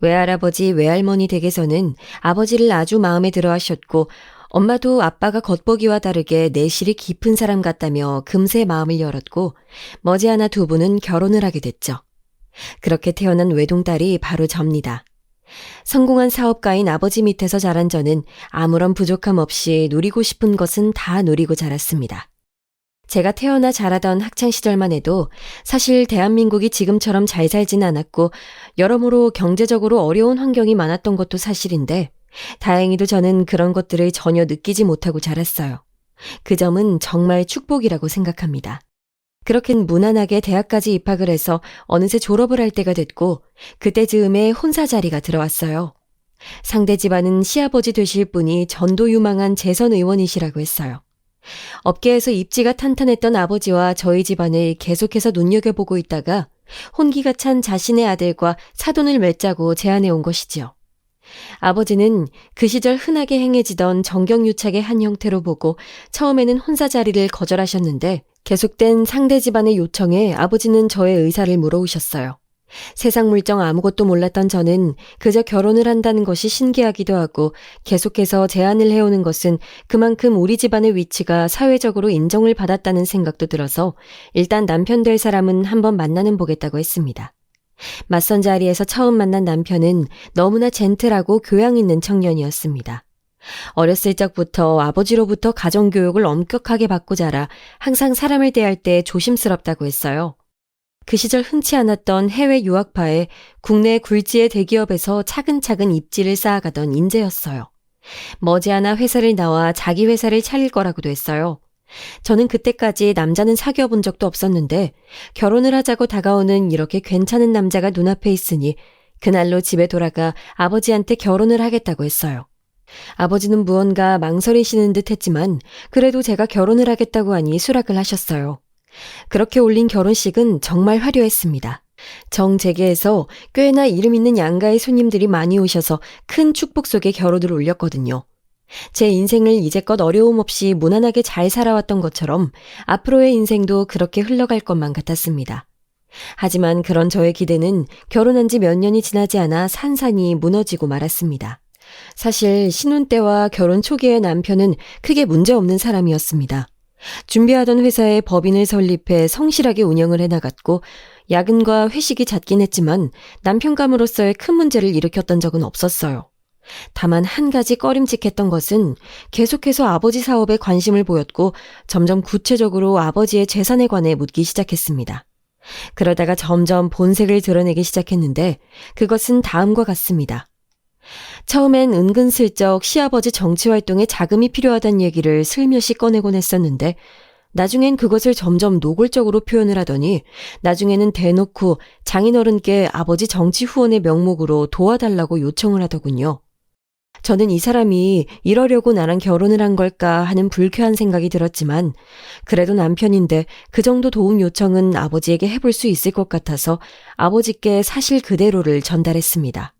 Speaker 3: 외할아버지, 외할머니 댁에서는 아버지를 아주 마음에 들어 하셨고, 엄마도 아빠가 겉보기와 다르게 내실이 깊은 사람 같다며 금세 마음을 열었고, 머지않아 두 분은 결혼을 하게 됐죠. 그렇게 태어난 외동딸이 바로 접니다. 성공한 사업가인 아버지 밑에서 자란 저는 아무런 부족함 없이 누리고 싶은 것은 다 누리고 자랐습니다. 제가 태어나 자라던 학창시절만 해도 사실 대한민국이 지금처럼 잘 살진 않았고 여러모로 경제적으로 어려운 환경이 많았던 것도 사실인데, 다행히도 저는 그런 것들을 전혀 느끼지 못하고 자랐어요. 그 점은 정말 축복이라고 생각합니다. 그렇게 무난하게 대학까지 입학을 해서 어느새 졸업을 할 때가 됐고, 그때 즈음에 혼사 자리가 들어왔어요. 상대 집안은 시아버지 되실 분이 전도 유망한 재선 의원이시라고 했어요. 업계에서 입지가 탄탄했던 아버지와 저희 집안을 계속해서 눈여겨보고 있다가 혼기가 찬 자신의 아들과 사돈을 맺자고 제안해 온 것이지요. 아버지는 그 시절 흔하게 행해지던 정경유착의 한 형태로 보고 처음에는 혼사 자리를 거절하셨는데, 계속된 상대 집안의 요청에 아버지는 저의 의사를 물어오셨어요. 세상 물정 아무것도 몰랐던 저는 그저 결혼을 한다는 것이 신기하기도 하고, 계속해서 제안을 해오는 것은 그만큼 우리 집안의 위치가 사회적으로 인정을 받았다는 생각도 들어서 일단 남편 될 사람은 한번 만나는 보겠다고 했습니다. 맞선 자리에서 처음 만난 남편은 너무나 젠틀하고 교양 있는 청년이었습니다. 어렸을 적부터 아버지로부터 가정교육을 엄격하게 받고 자라 항상 사람을 대할 때 조심스럽다고 했어요. 그 시절 흔치 않았던 해외 유학파에 국내 굴지의 대기업에서 차근차근 입지를 쌓아가던 인재였어요. 머지않아 회사를 나와 자기 회사를 차릴 거라고도 했어요. 저는 그때까지 남자는 사귀어 본 적도 없었는데 결혼을 하자고 다가오는 이렇게 괜찮은 남자가 눈앞에 있으니 그날로 집에 돌아가 아버지한테 결혼을 하겠다고 했어요. 아버지는 무언가 망설이시는 듯 했지만 그래도 제가 결혼을 하겠다고 하니 수락을 하셨어요. 그렇게 올린 결혼식은 정말 화려했습니다. 정재계에서 꽤나 이름 있는 양가의 손님들이 많이 오셔서 큰 축복 속에 결혼을 올렸거든요. 제 인생을 이제껏 어려움 없이 무난하게 잘 살아왔던 것처럼 앞으로의 인생도 그렇게 흘러갈 것만 같았습니다. 하지만 그런 저의 기대는 결혼한 지 몇 년이 지나지 않아 산산이 무너지고 말았습니다. 사실 신혼 때와 결혼 초기의 남편은 크게 문제없는 사람이었습니다. 준비하던 회사에 법인을 설립해 성실하게 운영을 해나갔고 야근과 회식이 잦긴 했지만 남편감으로서의 큰 문제를 일으켰던 적은 없었어요. 다만 한 가지 꺼림칙했던 것은 계속해서 아버지 사업에 관심을 보였고 점점 구체적으로 아버지의 재산에 관해 묻기 시작했습니다. 그러다가 점점 본색을 드러내기 시작했는데 그것은 다음과 같습니다. 처음엔 은근슬쩍 시아버지 정치활동에 자금이 필요하다는 얘기를 슬며시 꺼내곤 했었는데 나중엔 그것을 점점 노골적으로 표현을 하더니 나중에는 대놓고 장인어른께 아버지 정치 후원의 명목으로 도와달라고 요청을 하더군요. 저는 이 사람이 이러려고 나랑 결혼을 한 걸까 하는 불쾌한 생각이 들었지만 그래도 남편인데 그 정도 도움 요청은 아버지에게 해볼 수 있을 것 같아서 아버지께 사실 그대로를 전달했습니다.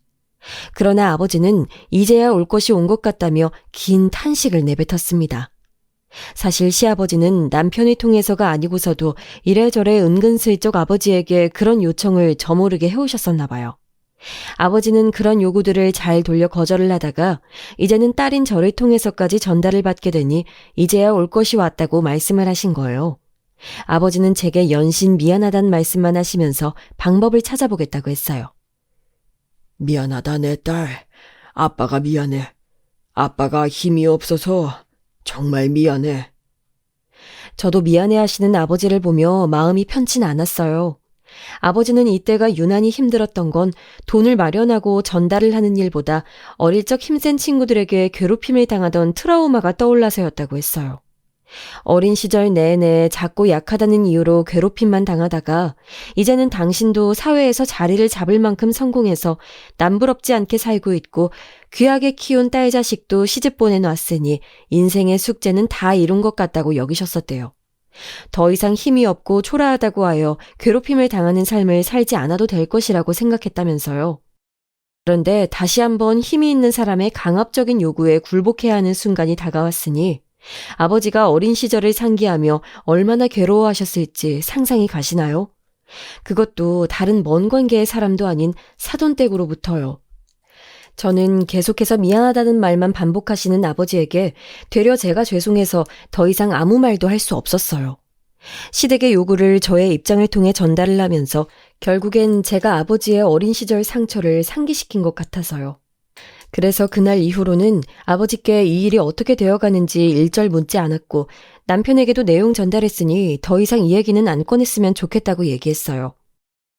Speaker 3: 그러나 아버지는 이제야 올 것이 온 것 같다며 긴 탄식을 내뱉었습니다. 사실 시아버지는 남편을 통해서가 아니고서도 이래저래 은근슬쩍 아버지에게 그런 요청을 저모르게 해오셨었나 봐요. 아버지는 그런 요구들을 잘 돌려 거절을 하다가 이제는 딸인 저를 통해서까지 전달을 받게 되니 이제야 올 것이 왔다고 말씀을 하신 거예요. 아버지는 제게 연신 미안하다는 말씀만 하시면서 방법을 찾아보겠다고 했어요.
Speaker 4: 미안하다, 내 딸. 아빠가 미안해. 아빠가 힘이 없어서 정말 미안해.
Speaker 3: 저도 미안해하시는 아버지를 보며 마음이 편치 않았어요. 아버지는 이때가 유난히 힘들었던 건 돈을 마련하고 전달을 하는 일보다 어릴 적 힘센 친구들에게 괴롭힘을 당하던 트라우마가 떠올라서였다고 했어요. 어린 시절 내내 작고 약하다는 이유로 괴롭힘만 당하다가 이제는 당신도 사회에서 자리를 잡을 만큼 성공해서 남부럽지 않게 살고 있고 귀하게 키운 딸 자식도 시집 보내놨으니 인생의 숙제는 다 이룬 것 같다고 여기셨었대요. 더 이상 힘이 없고 초라하다고 하여 괴롭힘을 당하는 삶을 살지 않아도 될 것이라고 생각했다면서요. 그런데 다시 한번 힘이 있는 사람의 강압적인 요구에 굴복해야 하는 순간이 다가왔으니 아버지가 어린 시절을 상기하며 얼마나 괴로워하셨을지 상상이 가시나요? 그것도 다른 먼 관계의 사람도 아닌 사돈댁으로부터요. 저는 계속해서 미안하다는 말만 반복하시는 아버지에게 되려 제가 죄송해서 더 이상 아무 말도 할 수 없었어요. 시댁의 요구를 저의 입장을 통해 전달을 하면서 결국엔 제가 아버지의 어린 시절 상처를 상기시킨 것 같아서요. 그래서 그날 이후로는 아버지께 이 일이 어떻게 되어가는지 일절 묻지 않았고 남편에게도 내용 전달했으니 더 이상 이 얘기는 안 꺼냈으면 좋겠다고 얘기했어요.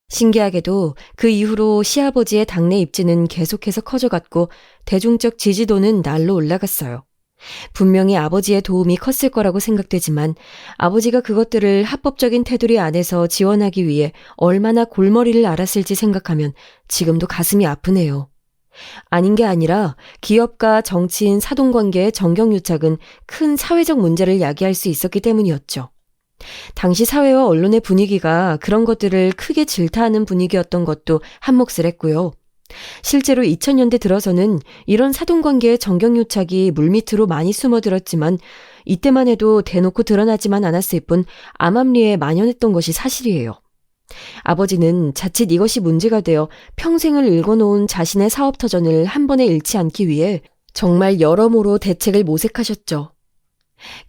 Speaker 3: 신기하게도 그 이후로 시아버지의 당내 입지는 계속해서 커져갔고 대중적 지지도는 날로 올라갔어요. 분명히 아버지의 도움이 컸을 거라고 생각되지만 아버지가 그것들을 합법적인 테두리 안에서 지원하기 위해 얼마나 골머리를 앓았을지 생각하면 지금도 가슴이 아프네요. 아닌 게 아니라 기업과 정치인 사돈관계의 정경유착은 큰 사회적 문제를 야기할 수 있었기 때문이었죠. 당시 사회와 언론의 분위기가 그런 것들을 크게 질타하는 분위기였던 것도 한몫을 했고요. 실제로 2000년대 들어서는 이런 사돈관계의 정경유착이 물밑으로 많이 숨어들었지만 이때만 해도 대놓고 드러나지만 않았을 뿐 암암리에 만연했던 것이 사실이에요. 아버지는 자칫 이것이 문제가 되어 평생을 읽어놓은 자신의 사업터전을 한 번에 잃지 않기 위해 정말 여러모로 대책을 모색하셨죠.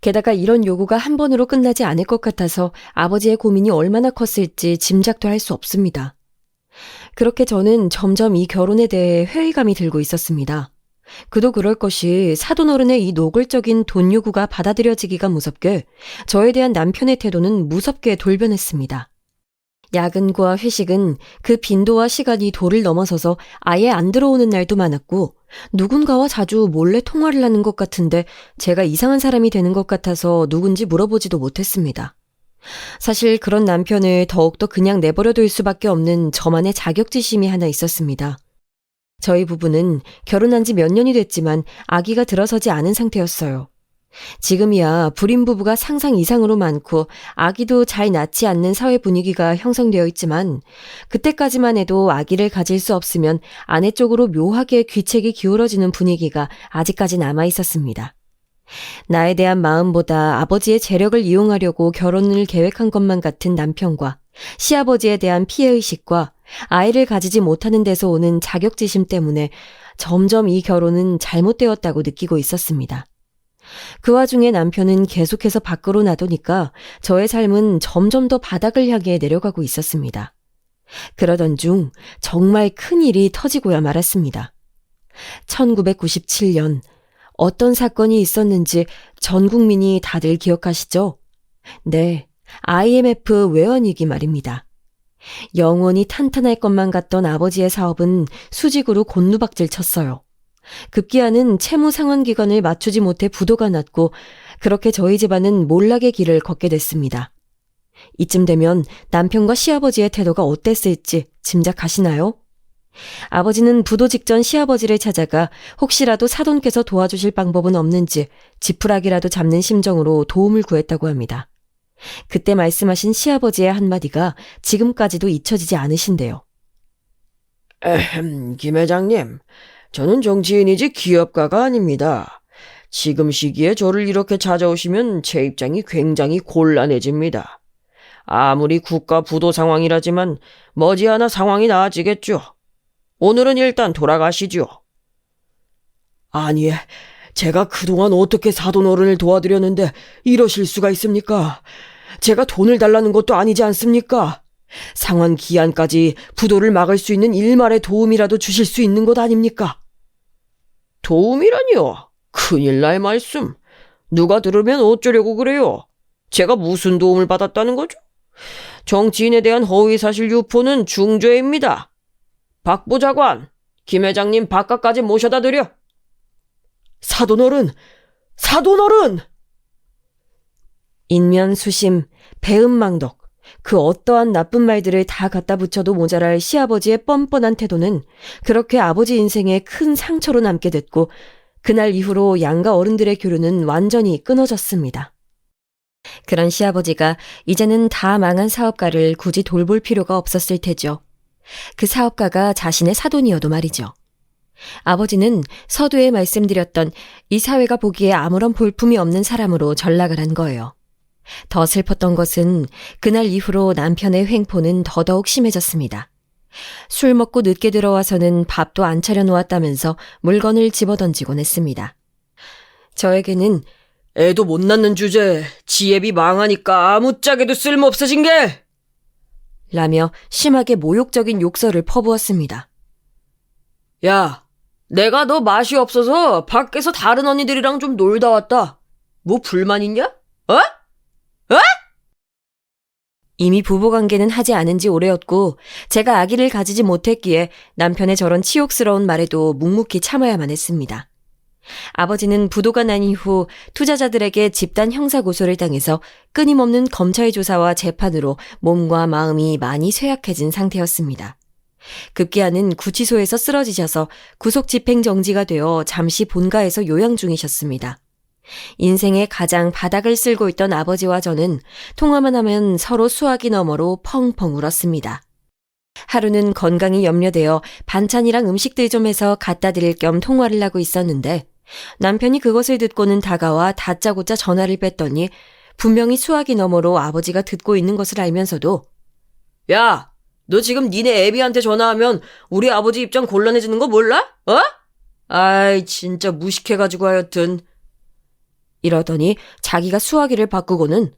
Speaker 3: 게다가 이런 요구가 한 번으로 끝나지 않을 것 같아서 아버지의 고민이 얼마나 컸을지 짐작도 할 수 없습니다. 그렇게 저는 점점 이 결혼에 대해 회의감이 들고 있었습니다. 그도 그럴 것이 사돈어른의 이 노골적인 돈 요구가 받아들여지기가 무섭게 저에 대한 남편의 태도는 무섭게 돌변했습니다. 야근과 회식은 그 빈도와 시간이 도를 넘어서서 아예 안 들어오는 날도 많았고 누군가와 자주 몰래 통화를 하는 것 같은데 제가 이상한 사람이 되는 것 같아서 누군지 물어보지도 못했습니다. 사실 그런 남편을 더욱더 그냥 내버려둘 수밖에 없는 저만의 자격지심이 하나 있었습니다. 저희 부부는 결혼한 지 몇 년이 됐지만 아기가 들어서지 않은 상태였어요. 지금이야 불임 부부가 상상 이상으로 많고 아기도 잘 낳지 않는 사회 분위기가 형성되어 있지만 그때까지만 해도 아기를 가질 수 없으면 아내 쪽으로 묘하게 귀책이 기울어지는 분위기가 아직까지 남아 있었습니다. 나에 대한 마음보다 아버지의 재력을 이용하려고 결혼을 계획한 것만 같은 남편과 시아버지에 대한 피해의식과 아이를 가지지 못하는 데서 오는 자격지심 때문에 점점 이 결혼은 잘못되었다고 느끼고 있었습니다. 그 와중에 남편은 계속해서 밖으로 나도니까 저의 삶은 점점 더 바닥을 향해 내려가고 있었습니다. 그러던 중 정말 큰 일이 터지고야 말았습니다. 1997년 어떤 사건이 있었는지 전 국민이 다들 기억하시죠? 네, IMF 외환위기 말입니다. 영원히 탄탄할 것만 같던 아버지의 사업은 수직으로 곤두박질 쳤어요. 급기야는 채무 상환 기간을 맞추지 못해 부도가 났고 그렇게 저희 집안은 몰락의 길을 걷게 됐습니다. 이쯤 되면 남편과 시아버지의 태도가 어땠을지 짐작하시나요? 아버지는 부도 직전 시아버지를 찾아가 혹시라도 사돈께서 도와주실 방법은 없는지 지푸라기라도 잡는 심정으로 도움을 구했다고 합니다. 그때 말씀하신 시아버지의 한마디가 지금까지도 잊혀지지 않으신데요.
Speaker 4: 김 회장님, 저는 정치인이지 기업가가 아닙니다. 지금 시기에 저를 이렇게 찾아오시면 제 입장이 굉장히 곤란해집니다. 아무리 국가 부도 상황이라지만 머지않아 상황이 나아지겠죠. 오늘은 일단 돌아가시죠. 아니, 제가 그동안 어떻게 사돈 어른을 도와드렸는데 이러실 수가 있습니까? 제가 돈을 달라는 것도 아니지 않습니까? 상환 기한까지 부도를 막을 수 있는 일말의 도움이라도 주실 수 있는 것 아닙니까? 도움이라니요? 큰일 날 말씀. 누가 들으면 어쩌려고 그래요? 제가 무슨 도움을 받았다는 거죠? 정치인에 대한 허위사실 유포는 중죄입니다. 박 부자관, 김 회장님 바깥까지 모셔다 드려. 사돈어른! 사돈어른!
Speaker 3: 인면수심, 배은망덕, 그 어떠한 나쁜 말들을 다 갖다 붙여도 모자랄 시아버지의 뻔뻔한 태도는 그렇게 아버지 인생에 큰 상처로 남게 됐고 그날 이후로 양가 어른들의 교류는 완전히 끊어졌습니다. 그런 시아버지가 이제는 다 망한 사업가를 굳이 돌볼 필요가 없었을 테죠. 그 사업가가 자신의 사돈이어도 말이죠. 아버지는 서두에 말씀드렸던 이 사회가 보기에 아무런 볼품이 없는 사람으로 전락을 한 거예요. 더 슬펐던 것은 그날 이후로 남편의 횡포는 더더욱 심해졌습니다. 술 먹고 늦게 들어와서는 밥도 안 차려놓았다면서 물건을 집어던지곤 했습니다. 저에게는
Speaker 4: 애도 못 낳는 주제에 지혜비 망하니까 아무짝에도 쓸모없어진 게!
Speaker 3: 라며 심하게 모욕적인 욕설을 퍼부었습니다.
Speaker 4: 야, 내가 너 맛이 없어서 밖에서 다른 언니들이랑 좀 놀다 왔다. 뭐 불만 있냐? 어?
Speaker 3: 이미 부부관계는 하지 않은 지 오래였고 제가 아기를 가지지 못했기에 남편의 저런 치욕스러운 말에도 묵묵히 참아야만 했습니다. 아버지는 부도가 난 이후 투자자들에게 집단 형사고소를 당해서 끊임없는 검찰 조사와 재판으로 몸과 마음이 많이 쇠약해진 상태였습니다. 급기야는 구치소에서 쓰러지셔서 구속집행정지가 되어 잠시 본가에서 요양 중이셨습니다. 인생의 가장 바닥을 쓸고 있던 아버지와 저는 통화만 하면 서로 수화기 너머로 펑펑 울었습니다. 하루는 건강이 염려되어 반찬이랑 음식들 좀 해서 갖다 드릴 겸 통화를 하고 있었는데 남편이 그것을 듣고는 다가와 다짜고짜 전화를 뺐더니 분명히 수화기 너머로 아버지가 듣고 있는 것을 알면서도
Speaker 4: 야, 너 지금 니네 애비한테 전화하면 우리 아버지 입장 곤란해지는 거 몰라? 어? 아이, 진짜 무식해가지고 하여튼.
Speaker 3: 이러더니 자기가 수화기를 바꾸고는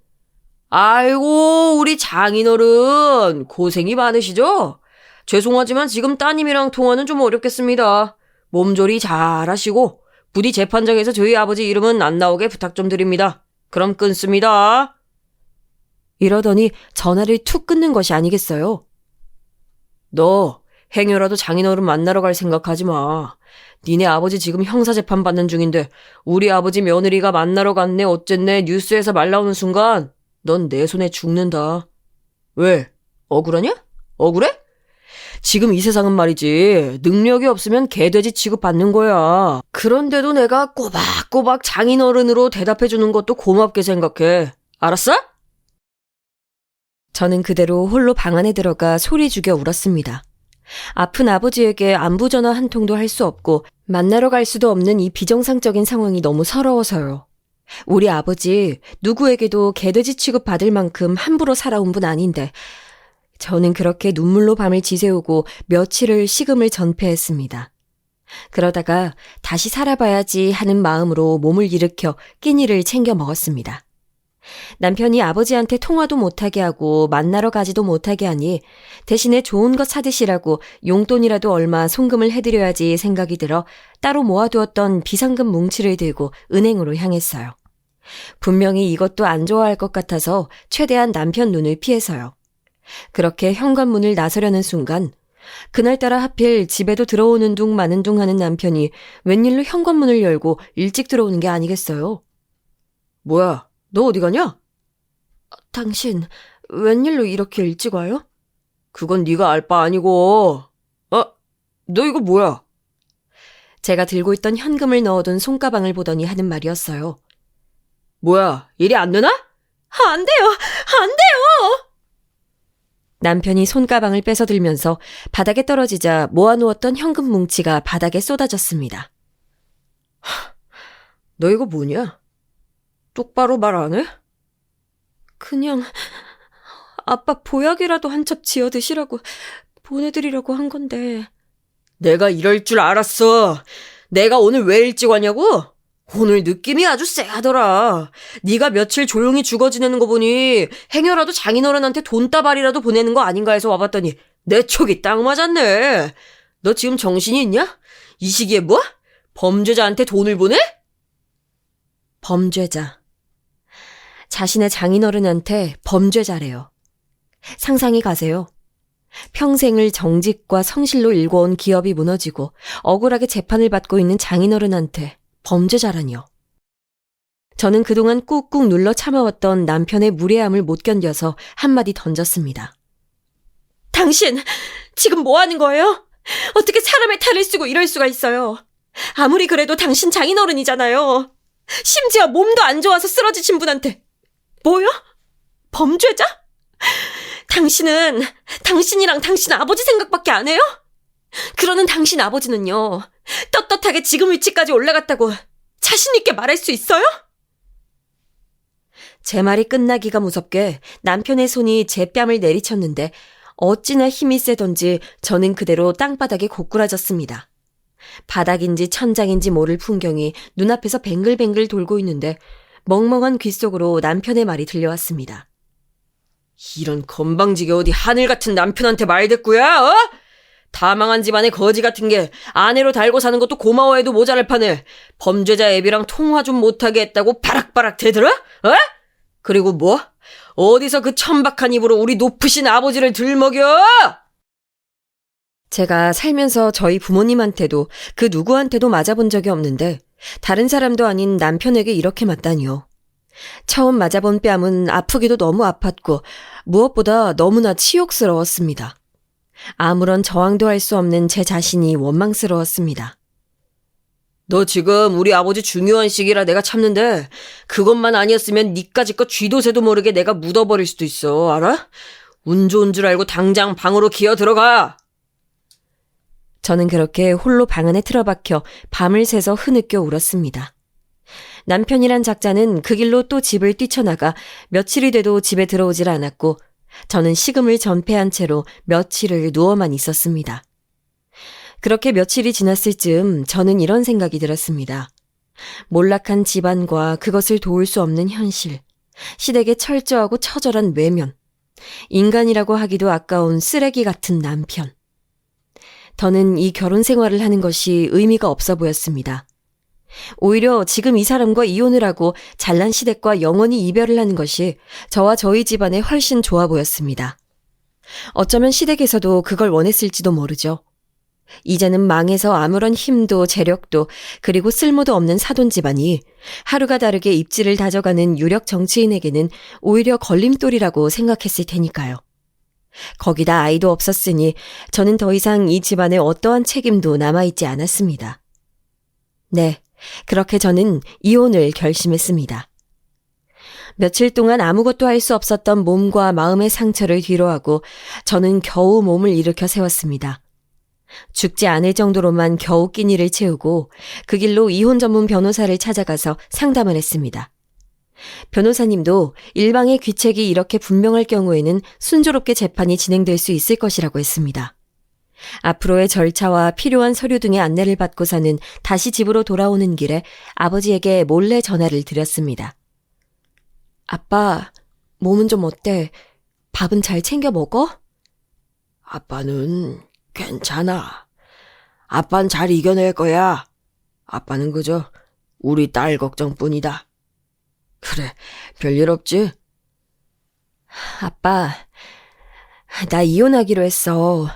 Speaker 4: 아이고, 우리 장인어른 고생이 많으시죠? 죄송하지만 지금 따님이랑 통화는 좀 어렵겠습니다. 몸조리 잘 하시고 부디 재판장에서 저희 아버지 이름은 안 나오게 부탁 좀 드립니다. 그럼 끊습니다.
Speaker 3: 이러더니 전화를 툭 끊는 것이 아니겠어요?
Speaker 4: 너 행여라도 장인어른 만나러 갈 생각하지 마. 니네 아버지 지금 형사재판 받는 중인데 우리 아버지 며느리가 만나러 갔네 어쨌네 뉴스에서 말 나오는 순간 넌 내 손에 죽는다. 왜? 억울하냐? 억울해? 지금 이 세상은 말이지 능력이 없으면 개돼지 취급받는 거야. 그런데도 내가 꼬박꼬박 장인어른으로 대답해주는 것도 고맙게 생각해. 알았어?
Speaker 3: 저는 그대로 홀로 방 안에 들어가 소리 죽여 울었습니다. 아픈 아버지에게 안부 전화 한 통도 할 수 없고 만나러 갈 수도 없는 이 비정상적인 상황이 너무 서러워서요. 우리 아버지 누구에게도 개돼지 취급 받을 만큼 함부로 살아온 분 아닌데 저는 그렇게 눈물로 밤을 지새우고 며칠을 식음을 전폐했습니다. 그러다가 다시 살아봐야지 하는 마음으로 몸을 일으켜 끼니를 챙겨 먹었습니다. 남편이 아버지한테 통화도 못하게 하고 만나러 가지도 못하게 하니 대신에 좋은 것 사드시라고 용돈이라도 얼마 송금을 해드려야지 생각이 들어 따로 모아두었던 비상금 뭉치를 들고 은행으로 향했어요. 분명히 이것도 안 좋아할 것 같아서 최대한 남편 눈을 피해서요. 그렇게 현관문을 나서려는 순간 그날따라 하필 집에도 들어오는 둥 마는 둥 하는 남편이 웬일로 현관문을 열고 일찍 들어오는 게 아니겠어요.
Speaker 4: 뭐야, 너 어디 가냐?
Speaker 3: 당신 웬일로 이렇게 일찍 와요?
Speaker 4: 그건 네가 알 바 아니고. 너 이거 뭐야?
Speaker 3: 제가 들고 있던 현금을 넣어둔 손가방을 보더니 하는 말이었어요.
Speaker 4: 뭐야, 일이 안 되나?
Speaker 3: 안 돼요! 안 돼요! 남편이 손가방을 뺏어들면서 바닥에 떨어지자 모아놓았던 현금 뭉치가 바닥에 쏟아졌습니다.
Speaker 4: 너 이거 뭐냐? 똑바로 말 안 해?
Speaker 3: 그냥 아빠 보약이라도 한 첩 지어 드시라고 보내드리려고 한 건데.
Speaker 4: 내가 이럴 줄 알았어. 내가 오늘 왜 일찍 왔냐고? 오늘 느낌이 아주 쎄하더라. 네가 며칠 조용히 죽어 지내는 거 보니 행여라도 장인어른한테 돈다발이라도 보내는 거 아닌가 해서 와봤더니 내 촉이 딱 맞았네. 너 지금 정신이 있냐? 이 시기에 뭐? 범죄자한테 돈을 보내?
Speaker 3: 범죄자. 자신의 장인어른한테 범죄자래요. 상상이 가세요. 평생을 정직과 성실로 일궈온 기업이 무너지고 억울하게 재판을 받고 있는 장인어른한테 범죄자라니요. 저는 그동안 꾹꾹 눌러 참아왔던 남편의 무례함을 못 견뎌서 한마디 던졌습니다. 당신, 지금 뭐 하는 거예요? 어떻게 사람의 탈을 쓰고 이럴 수가 있어요? 아무리 그래도 당신 장인어른이잖아요. 심지어 몸도 안 좋아서 쓰러지신 분한테. 뭐요? 범죄자? 당신은 당신이랑 당신 아버지 생각밖에 안 해요? 그러는 당신 아버지는요, 떳떳하게 지금 위치까지 올라갔다고 자신있게 말할 수 있어요? 제 말이 끝나기가 무섭게 남편의 손이 제 뺨을 내리쳤는데 어찌나 힘이 세던지 저는 그대로 땅바닥에 고꾸라졌습니다. 바닥인지 천장인지 모를 풍경이 눈앞에서 뱅글뱅글 돌고 있는데 멍멍한 귓속으로 남편의 말이 들려왔습니다.
Speaker 4: 이런 건방지게 어디 하늘 같은 남편한테 말대꾸야, 어? 다 망한 집안의 거지 같은 게 아내로 달고 사는 것도 고마워해도 모자랄 판에 범죄자 애비랑 통화 좀 못하게 했다고 바락바락 대들어? 어? 그리고 뭐? 어디서 그 천박한 입으로 우리 높으신 아버지를 들먹여?
Speaker 3: 제가 살면서 저희 부모님한테도 그 누구한테도 맞아본 적이 없는데 다른 사람도 아닌 남편에게 이렇게 맞다니요. 처음 맞아본 뺨은 아프기도 너무 아팠고 무엇보다 너무나 치욕스러웠습니다. 아무런 저항도 할 수 없는 제 자신이 원망스러웠습니다.
Speaker 4: 너 지금 우리 아버지 중요한 시기라 내가 참는데 그것만 아니었으면 니까짓것 쥐도새도 모르게 내가 묻어버릴 수도 있어, 알아? 운 좋은 줄 알고 당장 방으로 기어 들어가.
Speaker 3: 저는 그렇게 홀로 방 안에 틀어박혀 밤을 새서 흐느껴 울었습니다. 남편이란 작자는 그 길로 또 집을 뛰쳐나가 며칠이 돼도 집에 들어오질 않았고 저는 식음을 전폐한 채로 며칠을 누워만 있었습니다. 그렇게 며칠이 지났을 즈음 저는 이런 생각이 들었습니다. 몰락한 집안과 그것을 도울 수 없는 현실, 시댁의 철저하고 처절한 외면, 인간이라고 하기도 아까운 쓰레기 같은 남편. 더는 이 결혼 생활을 하는 것이 의미가 없어 보였습니다. 오히려 지금 이 사람과 이혼을 하고 잘난 시댁과 영원히 이별을 하는 것이 저와 저희 집안에 훨씬 좋아 보였습니다. 어쩌면 시댁에서도 그걸 원했을지도 모르죠. 이제는 망해서 아무런 힘도 재력도 그리고 쓸모도 없는 사돈 집안이 하루가 다르게 입지를 다져가는 유력 정치인에게는 오히려 걸림돌이라고 생각했을 테니까요. 거기다 아이도 없었으니 저는 더 이상 이 집안에 어떠한 책임도 남아있지 않았습니다. 네, 그렇게 저는 이혼을 결심했습니다. 며칠 동안 아무것도 할 수 없었던 몸과 마음의 상처를 뒤로하고 저는 겨우 몸을 일으켜 세웠습니다. 죽지 않을 정도로만 겨우 끼니를 채우고 그 길로 이혼 전문 변호사를 찾아가서 상담을 했습니다. 변호사님도 일방의 귀책이 이렇게 분명할 경우에는 순조롭게 재판이 진행될 수 있을 것이라고 했습니다. 앞으로의 절차와 필요한 서류 등의 안내를 받고서는 다시 집으로 돌아오는 길에 아버지에게 몰래 전화를 드렸습니다. 아빠, 몸은 좀 어때? 밥은 잘 챙겨 먹어?
Speaker 4: 아빠는 괜찮아. 아빠는 잘 이겨낼 거야. 아빠는 그저 우리 딸 걱정뿐이다. 그래, 별일 없지?
Speaker 3: 아빠, 나 이혼하기로 했어.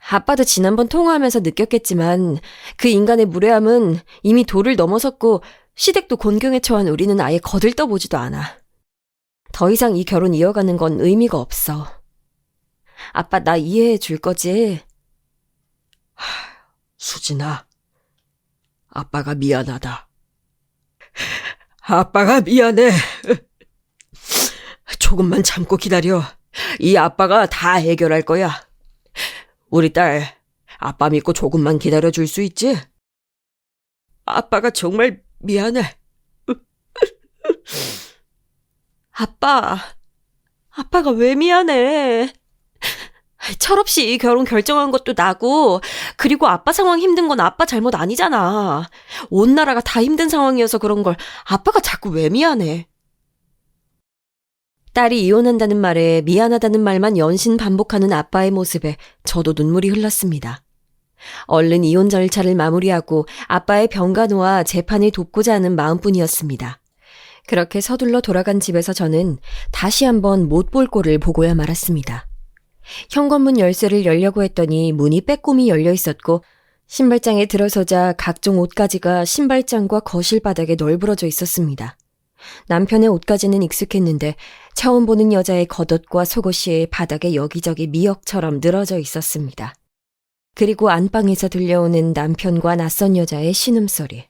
Speaker 3: 아빠도 지난번 통화하면서 느꼈겠지만 그 인간의 무례함은 이미 도를 넘어섰고 시댁도 곤경에 처한 우리는 아예 거들떠보지도 않아. 더 이상 이 결혼 이어가는 건 의미가 없어. 아빠 나 이해해 줄 거지?
Speaker 4: 수진아, 아빠가 미안하다. 아빠가 미안해. 조금만 참고 기다려. 이 아빠가 다 해결할 거야. 우리 딸, 아빠 믿고 조금만 기다려줄 수 있지? 아빠가 정말 미안해.
Speaker 3: 아빠가 왜 미안해? 철없이 이 결혼 결정한 것도 나고, 그리고 아빠 상황 힘든 건 아빠 잘못 아니잖아. 온 나라가 다 힘든 상황이어서 그런 걸 아빠가 자꾸 왜 미안해? 딸이 이혼한다는 말에 미안하다는 말만 연신 반복하는 아빠의 모습에 저도 눈물이 흘렀습니다. 얼른 이혼 절차를 마무리하고 아빠의 병간호와 재판을 돕고자 하는 마음뿐이었습니다. 그렇게 서둘러 돌아간 집에서 저는 다시 한번 못 볼 꼴을 보고야 말았습니다. 현관문 열쇠를 열려고 했더니 문이 빼꼼히 열려 있었고 신발장에 들어서자 각종 옷가지가 신발장과 거실 바닥에 널브러져 있었습니다. 남편의 옷가지는 익숙했는데 처음 보는 여자의 겉옷과 속옷이 바닥에 여기저기 미역처럼 늘어져 있었습니다. 그리고 안방에서 들려오는 남편과 낯선 여자의 신음소리.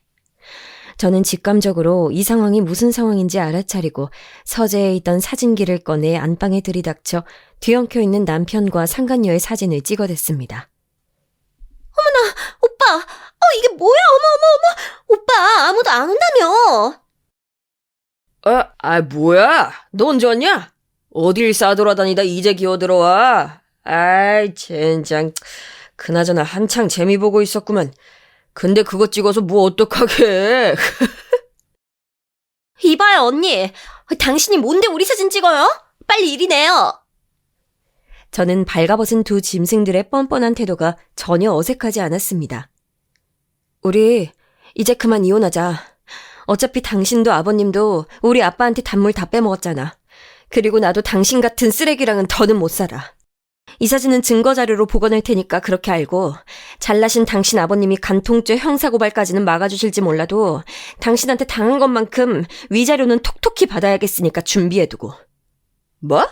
Speaker 3: 저는 직감적으로 이 상황이 무슨 상황인지 알아차리고 서재에 있던 사진기를 꺼내 안방에 들이닥쳐 뒤엉켜 있는 남편과 상간녀의 사진을 찍어댔습니다.
Speaker 5: 오빠, 이게 뭐야? 어머. 오빠, 아무도 안 온다며.
Speaker 4: 뭐야? 너 언제 왔냐? 어딜 싸돌아다니다 이제 기어 들어와. 아이, 젠장. 그나저나 한창 재미 보고 있었구만. 근데 그거 찍어서 뭐 어떡하게.
Speaker 5: 이봐요, 언니. 당신이 뭔데 우리 사진 찍어요? 빨리 이리 내요.
Speaker 3: 저는 발가벗은 두 짐승들의 뻔뻔한 태도가 전혀 어색하지 않았습니다. 우리 이제 그만 이혼하자. 어차피 당신도 아버님도 우리 아빠한테 단물 다 빼먹었잖아. 그리고 나도 당신 같은 쓰레기랑은 더는 못 살아. 이 사진은 증거자료로 보관할 테니까 그렇게 알고 잘나신 당신 아버님이 간통죄 형사고발까지는 막아주실지 몰라도 당신한테 당한 것만큼 위자료는 톡톡히 받아야겠으니까 준비해두고.
Speaker 4: 뭐?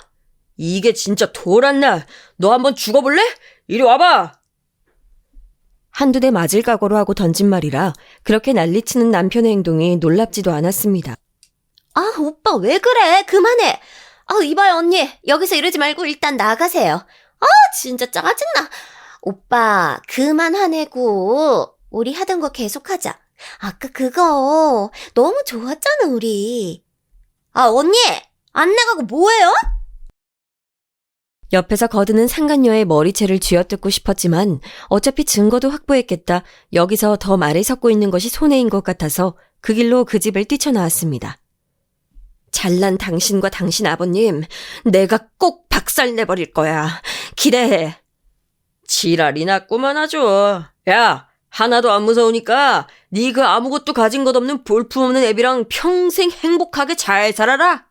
Speaker 4: 이게 진짜 돌았나? 너 한번 죽어볼래? 이리 와봐.
Speaker 3: 한두 대 맞을 각오로 하고 던진 말이라 그렇게 난리치는 남편의 행동이 놀랍지도 않았습니다.
Speaker 5: 아, 오빠 왜 그래? 그만해. 이봐요, 언니. 여기서 이러지 말고 일단 나가세요. 진짜 짜증나. 오빠, 그만 화내고 우리 하던 거 계속하자. 아까 그거 너무 좋았잖아, 우리. 언니! 안 나가고 뭐해요?
Speaker 3: 옆에서 거드는 상간녀의 머리채를 쥐어뜯고 싶었지만 어차피 증거도 확보했겠다. 여기서 더 말을 섞고 있는 것이 손해인 것 같아서 그 길로 그 집을 뛰쳐나왔습니다. 잘난 당신과 당신 아버님, 내가 꼭 박살내버릴 거야. 기대해.
Speaker 4: 지랄이 났구만 아주. 야, 하나도 안 무서우니까 네 그 아무것도 가진 것 없는 볼품없는 애비랑 평생 행복하게 잘 살아라.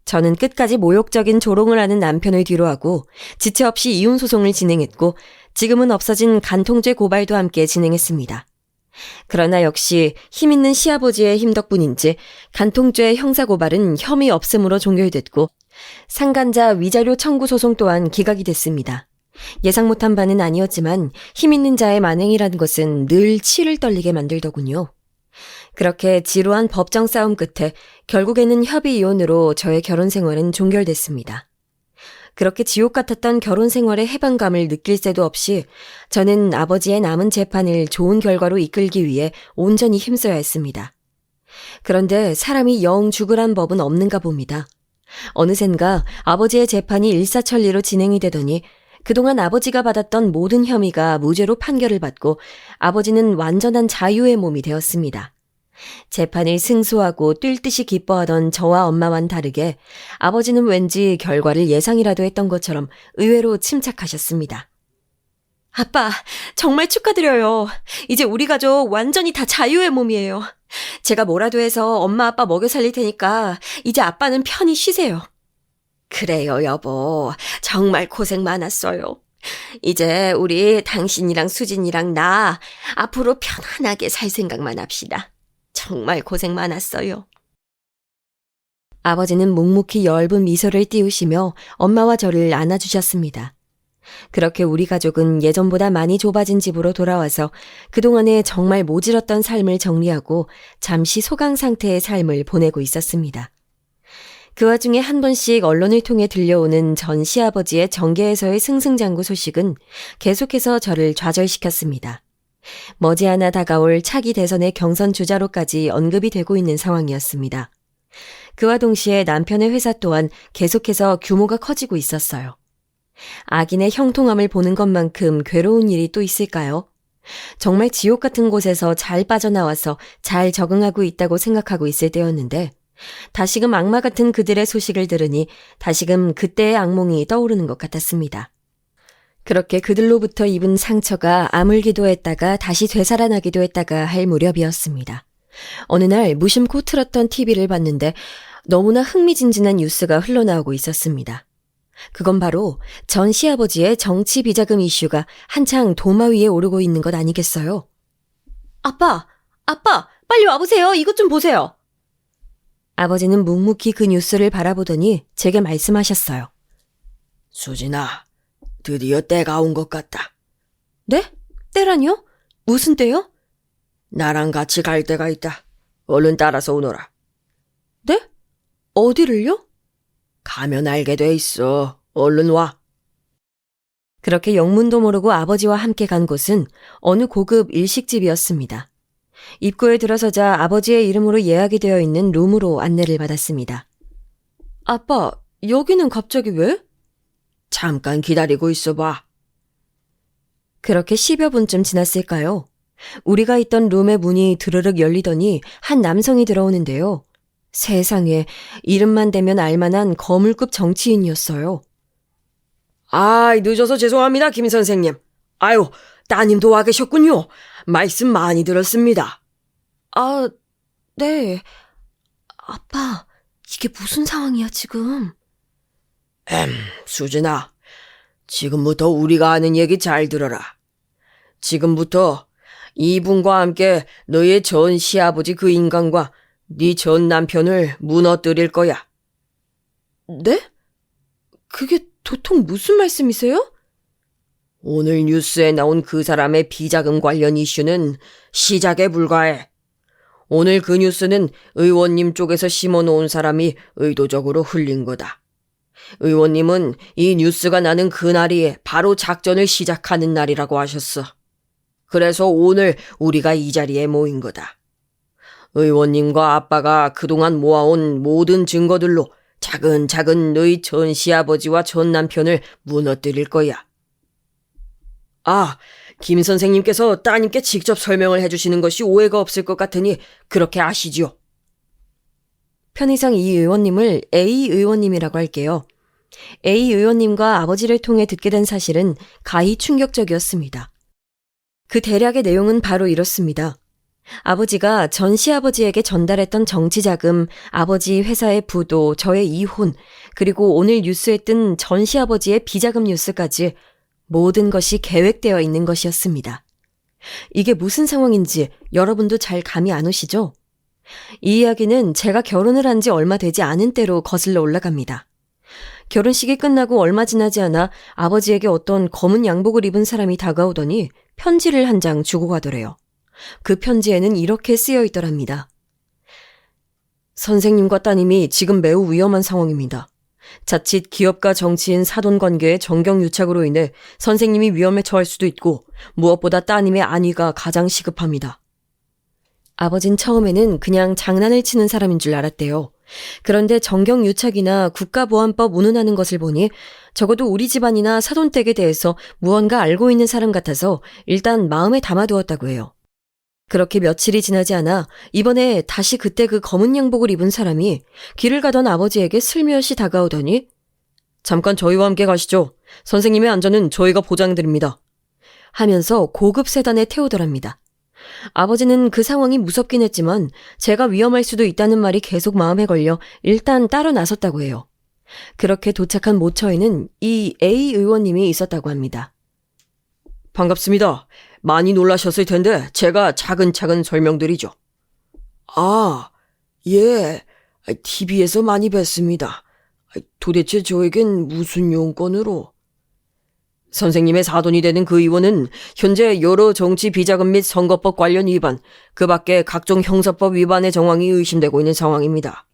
Speaker 3: 저는 끝까지 모욕적인 조롱을 하는 남편을 뒤로하고 지체 없이 이혼 소송을 진행했고 지금은 없어진 간통죄 고발도 함께 진행했습니다. 그러나 역시 힘있는 시아버지의 힘 덕분인지 간통죄 형사고발은 혐의 없음으로 종결됐고 상간자 위자료 청구 소송 또한 기각이 됐습니다. 예상 못한 바는 아니었지만 힘있는 자의 만행이라는 것은 늘 치를 떨리게 만들더군요. 그렇게 지루한 법정 싸움 끝에 결국에는 협의 이혼으로 저의 결혼 생활은 종결됐습니다. 그렇게 지옥 같았던 결혼 생활의 해방감을 느낄 새도 없이 저는 아버지의 남은 재판을 좋은 결과로 이끌기 위해 온전히 힘써야 했습니다. 그런데 사람이 영 죽으란 법은 없는가 봅니다. 어느샌가 아버지의 재판이 일사천리로 진행이 되더니 그동안 아버지가 받았던 모든 혐의가 무죄로 판결을 받고 아버지는 완전한 자유의 몸이 되었습니다. 재판을 승소하고 뛸 듯이 기뻐하던 저와 엄마와는 다르게 아버지는 왠지 결과를 예상이라도 했던 것처럼 의외로 침착하셨습니다. 아빠, 정말 축하드려요. 이제 우리 가족 완전히 다 자유의 몸이에요. 제가 뭐라도 해서 엄마 아빠 먹여 살릴 테니까 이제 아빠는 편히 쉬세요. 그래요, 여보. 정말 고생 많았어요. 이제 우리 당신이랑 수진이랑 나 앞으로 편안하게 살 생각만 합시다. 정말 고생 많았어요. 아버지는 묵묵히 엷은 미소를 띄우시며 엄마와 저를 안아주셨습니다. 그렇게 우리 가족은 예전보다 많이 좁아진 집으로 돌아와서 그동안에 정말 모질었던 삶을 정리하고 잠시 소강 상태의 삶을 보내고 있었습니다. 그 와중에 한 번씩 언론을 통해 들려오는 전 시아버지의 정계에서의 승승장구 소식은 계속해서 저를 좌절시켰습니다. 머지않아 다가올 차기 대선의 경선 주자로까지 언급이 되고 있는 상황이었습니다. 그와 동시에 남편의 회사 또한 계속해서 규모가 커지고 있었어요. 악인의 형통함을 보는 것만큼 괴로운 일이 또 있을까요? 정말 지옥 같은 곳에서 잘 빠져나와서 잘 적응하고 있다고 생각하고 있을 때였는데 다시금 악마 같은 그들의 소식을 들으니 다시금 그때의 악몽이 떠오르는 것 같았습니다. 그렇게 그들로부터 입은 상처가 아물기도 했다가 다시 되살아나기도 했다가 할 무렵이었습니다. 어느 날 무심코 틀었던 TV를 봤는데 너무나 흥미진진한 뉴스가 흘러나오고 있었습니다. 그건 바로 전 시아버지의 정치 비자금 이슈가 한창 도마 위에 오르고 있는 것 아니겠어요? 아빠, 빨리 와보세요. 이것 좀 보세요. 아버지는 묵묵히 그 뉴스를 바라보더니 제게 말씀하셨어요.
Speaker 4: 수진아, 드디어 때가 온 것 같다.
Speaker 3: 네? 때라뇨? 무슨 때요?
Speaker 4: 나랑 같이 갈 데가 있다. 얼른 따라서 오너라.
Speaker 3: 네? 어디를요?
Speaker 4: 가면 알게 돼 있어. 얼른 와.
Speaker 3: 그렇게 영문도 모르고 아버지와 함께 간 곳은 어느 고급 일식집이었습니다. 입구에 들어서자 아버지의 이름으로 예약이 되어 있는 룸으로 안내를 받았습니다. 아빠, 여기는 갑자기 왜?
Speaker 4: 잠깐 기다리고 있어봐.
Speaker 3: 그렇게 10여 분쯤 지났을까요? 우리가 있던 룸의 문이 드르륵 열리더니 한 남성이 들어오는데요. 세상에, 이름만 대면 알만한 거물급 정치인이었어요.
Speaker 4: 늦어서 죄송합니다, 김 선생님. 아유, 따님도 와 계셨군요. 말씀 많이 들었습니다.
Speaker 3: 아, 네. 아빠, 이게 무슨 상황이야, 지금?
Speaker 4: 수진아, 지금부터 우리가 하는 얘기 잘 들어라. 지금부터 이분과 함께 너의 전 시아버지 그 인간과 네 전 남편을 무너뜨릴 거야.
Speaker 3: 네? 그게 도통 무슨 말씀이세요?
Speaker 4: 오늘 뉴스에 나온 그 사람의 비자금 관련 이슈는 시작에 불과해. 오늘 그 뉴스는 의원님 쪽에서 심어놓은 사람이 의도적으로 흘린 거다. 의원님은 이 뉴스가 나는 그날이 바로 작전을 시작하는 날이라고 하셨어. 그래서 오늘 우리가 이 자리에 모인 거다. 의원님과 아빠가 그동안 모아온 모든 증거들로 차근차근 너희 전 시아버지와 전 남편을 무너뜨릴 거야. 김 선생님께서 따님께 직접 설명을 해주시는 것이 오해가 없을 것 같으니 그렇게 아시지요.
Speaker 3: 편의상 이 의원님을 A 의원님이라고 할게요. A 의원님과 아버지를 통해 듣게 된 사실은 가히 충격적이었습니다. 그 대략의 내용은 바로 이렇습니다. 아버지가 전 시아버지에게 전달했던 정치자금, 아버지 회사의 부도, 저의 이혼, 그리고 오늘 뉴스에 뜬 전 시아버지의 비자금 뉴스까지 모든 것이 계획되어 있는 것이었습니다. 이게 무슨 상황인지 여러분도 잘 감이 안 오시죠? 이 이야기는 제가 결혼을 한 지 얼마 되지 않은 때로 거슬러 올라갑니다. 결혼식이 끝나고 얼마 지나지 않아 아버지에게 어떤 검은 양복을 입은 사람이 다가오더니 편지를 한 장 주고 가더래요. 그 편지에는 이렇게 쓰여 있더랍니다. 선생님과 따님이 지금 매우 위험한 상황입니다. 자칫 기업가 정치인 사돈 관계의 정경유착으로 인해 선생님이 위험에 처할 수도 있고 무엇보다 따님의 안위가 가장 시급합니다. 아버진 처음에는 그냥 장난을 치는 사람인 줄 알았대요. 그런데 정경유착이나 국가보안법 운운하는 것을 보니 적어도 우리 집안이나 사돈댁에 대해서 무언가 알고 있는 사람 같아서 일단 마음에 담아두었다고 해요. 그렇게 며칠이 지나지 않아 이번에 다시 그때 그 검은 양복을 입은 사람이 길을 가던 아버지에게 슬며시 다가오더니 잠깐 저희와 함께 가시죠. 선생님의 안전은 저희가 보장드립니다. 하면서 고급 세단에 태우더랍니다. 아버지는 그 상황이 무섭긴 했지만 제가 위험할 수도 있다는 말이 계속 마음에 걸려 일단 따라 나섰다고 해요. 그렇게 도착한 모처에는 이 A 의원님이 있었다고 합니다.
Speaker 4: 반갑습니다. 많이 놀라셨을 텐데 제가 차근차근 설명드리죠. 아, 예. TV에서 많이 뵀습니다. 도대체 저에겐 무슨 용건으로? 선생님의 사돈이 되는 그 의원은 현재 여러 정치 비자금 및 선거법 관련 위반, 그 밖에 각종 형사법 위반의 정황이 의심되고 있는 상황입니다.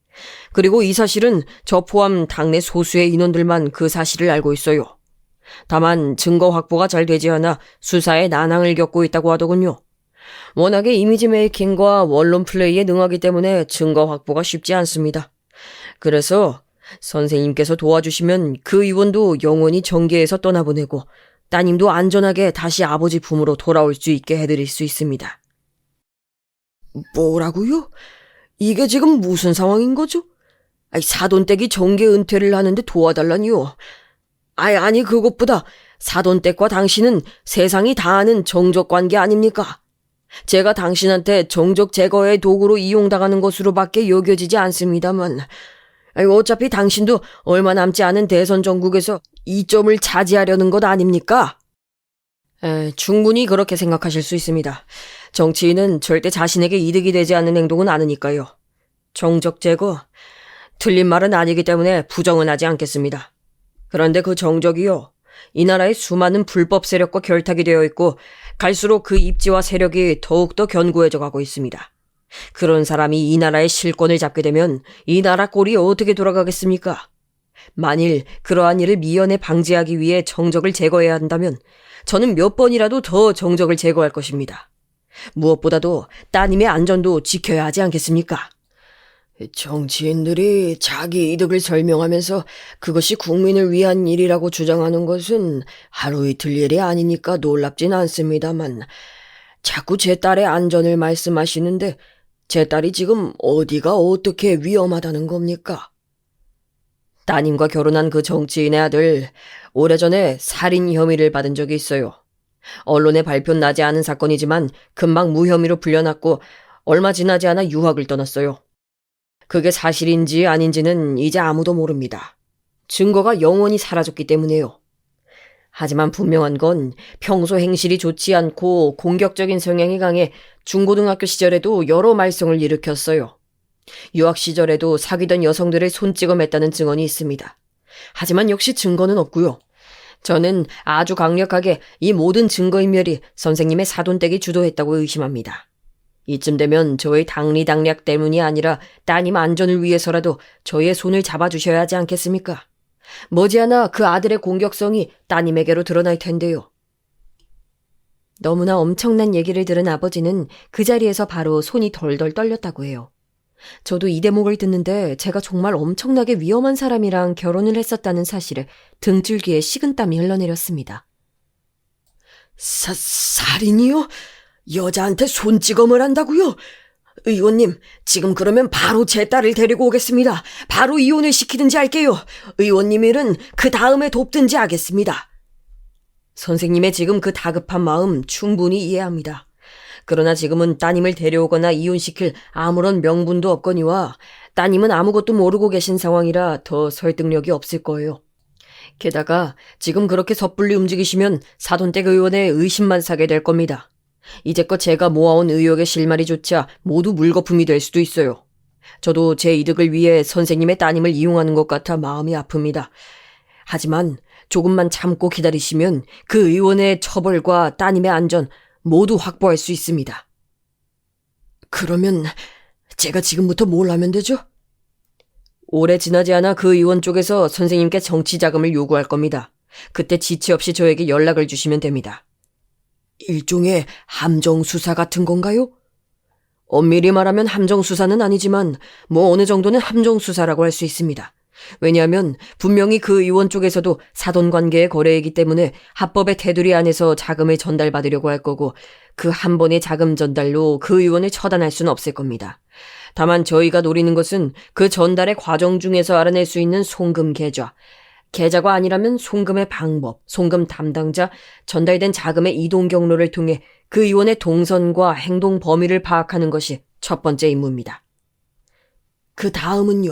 Speaker 4: 그리고 이 사실은 저 포함 당내 소수의 인원들만 그 사실을 알고 있어요. 다만 증거 확보가 잘 되지 않아 수사에 난항을 겪고 있다고 하더군요. 워낙에 이미지 메이킹과 원론 플레이에 능하기 때문에 증거 확보가 쉽지 않습니다. 그래서 선생님께서 도와주시면 그 의원도 영원히 정계에서 떠나보내고 따님도 안전하게 다시 아버지 품으로 돌아올 수 있게 해드릴 수 있습니다. 뭐라고요? 이게 지금 무슨 상황인 거죠? 사돈댁이 정계 은퇴를 하는데 도와달라니요. 아니 그것보다 사돈댁과 당신은 세상이 다 아는 정적 관계 아닙니까? 제가 당신한테 정적 제거의 도구로 이용당하는 것으로밖에 여겨지지 않습니다만 어차피 당신도 얼마 남지 않은 대선 전국에서 이점을 차지하려는 것 아닙니까? 충분히 그렇게 생각하실 수 있습니다. 정치인은 절대 자신에게 이득이 되지 않는 행동은 않으니까요. 정적 제거? 틀린 말은 아니기 때문에 부정은 하지 않겠습니다. 그런데 그 정적이요, 이 나라의 수많은 불법 세력과 결탁이 되어 있고 갈수록 그 입지와 세력이 더욱더 견고해져 가고 있습니다. 그런 사람이 이 나라의 실권을 잡게 되면 이 나라 꼴이 어떻게 돌아가겠습니까? 만일 그러한 일을 미연에 방지하기 위해 정적을 제거해야 한다면 저는 몇 번이라도 더 정적을 제거할 것입니다. 무엇보다도 따님의 안전도 지켜야 하지 않겠습니까? 정치인들이 자기 이득을 설명하면서 그것이 국민을 위한 일이라고 주장하는 것은 하루 이틀 일이 아니니까 놀랍진 않습니다만 자꾸 제 딸의 안전을 말씀하시는데 제 딸이 지금 어디가 어떻게 위험하다는 겁니까? 따님과 결혼한 그 정치인의 아들, 오래전에 살인 혐의를 받은 적이 있어요. 언론에 발표 나지 않은 사건이지만 금방 무혐의로 풀려났고 얼마 지나지 않아 유학을 떠났어요. 그게 사실인지 아닌지는 이제 아무도 모릅니다. 증거가 영원히 사라졌기 때문에요. 하지만 분명한 건 평소 행실이 좋지 않고 공격적인 성향이 강해 중고등학교 시절에도 여러 말썽을 일으켰어요. 유학 시절에도 사귀던 여성들을 손찍어 맸다는 증언이 있습니다. 하지만 역시 증거는 없고요. 저는 아주 강력하게 이 모든 증거인멸이 선생님의 사돈댁이 주도했다고 의심합니다. 이쯤 되면 저의 당리당략 때문이 아니라 따님 안전을 위해서라도 저의 손을 잡아주셔야 하지 않겠습니까? 머지않아 그 아들의 공격성이 따님에게로 드러날 텐데요.
Speaker 3: 너무나 엄청난 얘기를 들은 아버지는 그 자리에서 바로 손이 덜덜 떨렸다고 해요. 저도 이 대목을 듣는데 제가 정말 엄청나게 위험한 사람이랑 결혼을 했었다는 사실을 등줄기에 식은땀이 흘러내렸습니다.
Speaker 4: 살인이요? 여자한테 손찌검을 한다고요? 의원님, 지금 그러면 바로 제 딸을 데리고 오겠습니다. 바로 이혼을 시키든지 할게요. 의원님 일은 그 다음에 돕든지 하겠습니다. 선생님의 지금 그 다급한 마음 충분히 이해합니다. 그러나 지금은 따님을 데려오거나 이혼시킬 아무런 명분도 없거니와 따님은 아무것도 모르고 계신 상황이라 더 설득력이 없을 거예요. 게다가 지금 그렇게 섣불리 움직이시면 사돈댁 의원의 의심만 사게 될 겁니다. 이제껏 제가 모아온 의혹의 실마리조차 모두 물거품이 될 수도 있어요. 저도 제 이득을 위해 선생님의 따님을 이용하는 것 같아 마음이 아픕니다. 하지만 조금만 참고 기다리시면 그 의원의 처벌과 따님의 안전 모두 확보할 수 있습니다. 그러면 제가 지금부터 뭘 하면 되죠? 오래 지나지 않아 그 의원 쪽에서 선생님께 정치 자금을 요구할 겁니다. 그때 지체 없이 저에게 연락을 주시면 됩니다. 일종의 함정수사 같은 건가요? 엄밀히 말하면 함정수사는 아니지만 어느 정도는 함정수사라고 할 수 있습니다. 왜냐하면 분명히 그 의원 쪽에서도 사돈관계의 거래이기 때문에 합법의 테두리 안에서 자금을 전달받으려고 할 거고 그 한 번의 자금 전달로 그 의원을 처단할 수는 없을 겁니다. 다만 저희가 노리는 것은 그 전달의 과정 중에서 알아낼 수 있는 송금 계좌가 아니라면 송금의 방법, 송금 담당자, 전달된 자금의 이동 경로를 통해 그 의원의 동선과 행동 범위를 파악하는 것이 첫 번째 임무입니다. 그 다음은요?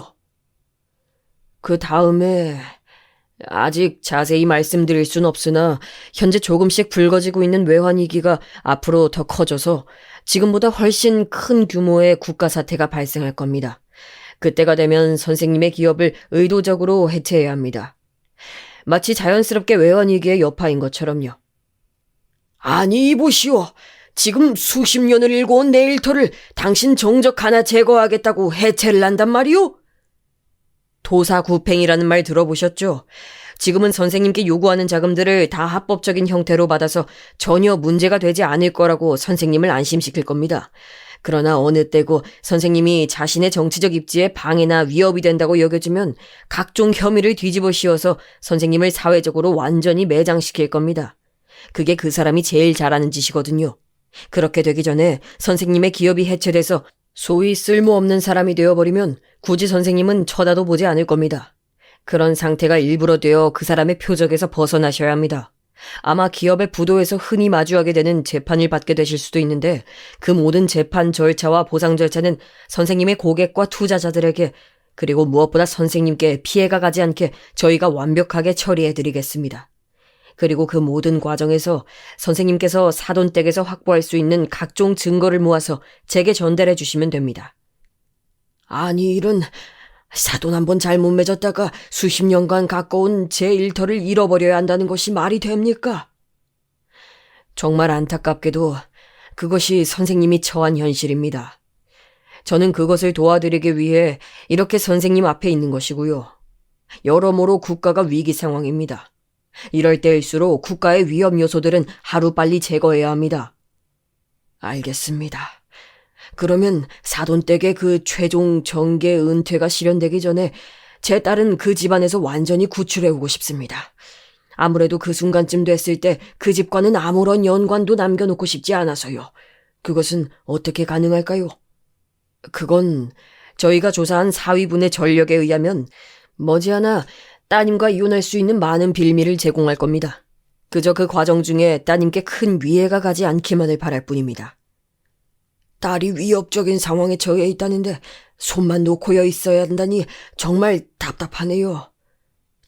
Speaker 4: 그 다음에 아직 자세히 말씀드릴 순 없으나 현재 조금씩 불거지고 있는 외환위기가 앞으로 더 커져서 지금보다 훨씬 큰 규모의 국가 사태가 발생할 겁니다. 그때가 되면 선생님의 기업을 의도적으로 해체해야 합니다. 마치 자연스럽게 외환위기의 여파인 것처럼요. 아니 이보시오. 지금 수십 년을 일궈온 내 일터를 당신 정적 하나 제거하겠다고 해체를 한단 말이오? 도사구팽이라는 말 들어보셨죠? 지금은 선생님께 요구하는 자금들을 다 합법적인 형태로 받아서 전혀 문제가 되지 않을 거라고 선생님을 안심시킬 겁니다. 그러나 어느 때고 선생님이 자신의 정치적 입지에 방해나 위협이 된다고 여겨지면 각종 혐의를 뒤집어 씌워서 선생님을 사회적으로 완전히 매장시킬 겁니다. 그게 그 사람이 제일 잘하는 짓이거든요. 그렇게 되기 전에 선생님의 기업이 해체돼서 소위 쓸모없는 사람이 되어버리면 굳이 선생님은 쳐다도 보지 않을 겁니다. 그런 상태가 일부러 되어 그 사람의 표적에서 벗어나셔야 합니다. 아마 기업의 부도에서 흔히 마주하게 되는 재판을 받게 되실 수도 있는데 그 모든 재판 절차와 보상 절차는 선생님의 고객과 투자자들에게 그리고 무엇보다 선생님께 피해가 가지 않게 저희가 완벽하게 처리해드리겠습니다. 그리고 그 모든 과정에서 선생님께서 사돈댁에서 확보할 수 있는 각종 증거를 모아서 제게 전달해 주시면 됩니다. 아니 이런 사돈 한 번 잘못 맺었다가 수십 년간 가까운 제 일터를 잃어버려야 한다는 것이 말이 됩니까? 정말 안타깝게도 그것이 선생님이 처한 현실입니다. 저는 그것을 도와드리기 위해 이렇게 선생님 앞에 있는 것이고요. 여러모로 국가가 위기 상황입니다. 이럴 때일수록 국가의 위험 요소들은 하루빨리 제거해야 합니다. 알겠습니다. 그러면 사돈댁의 그 최종 정계 은퇴가 실현되기 전에 제 딸은 그 집안에서 완전히 구출해오고 싶습니다. 아무래도 그 순간쯤 됐을 때 그 집과는 아무런 연관도 남겨놓고 싶지 않아서요. 그것은 어떻게 가능할까요? 그건 저희가 조사한 사위분의 전력에 의하면 머지않아 따님과 이혼할 수 있는 많은 빌미를 제공할 겁니다. 그저 그 과정 중에 따님께 큰 위해가 가지 않기만을 바랄 뿐입니다. 딸이 위협적인 상황에 처해 있다는데 손만 놓고여 있어야 한다니 정말 답답하네요.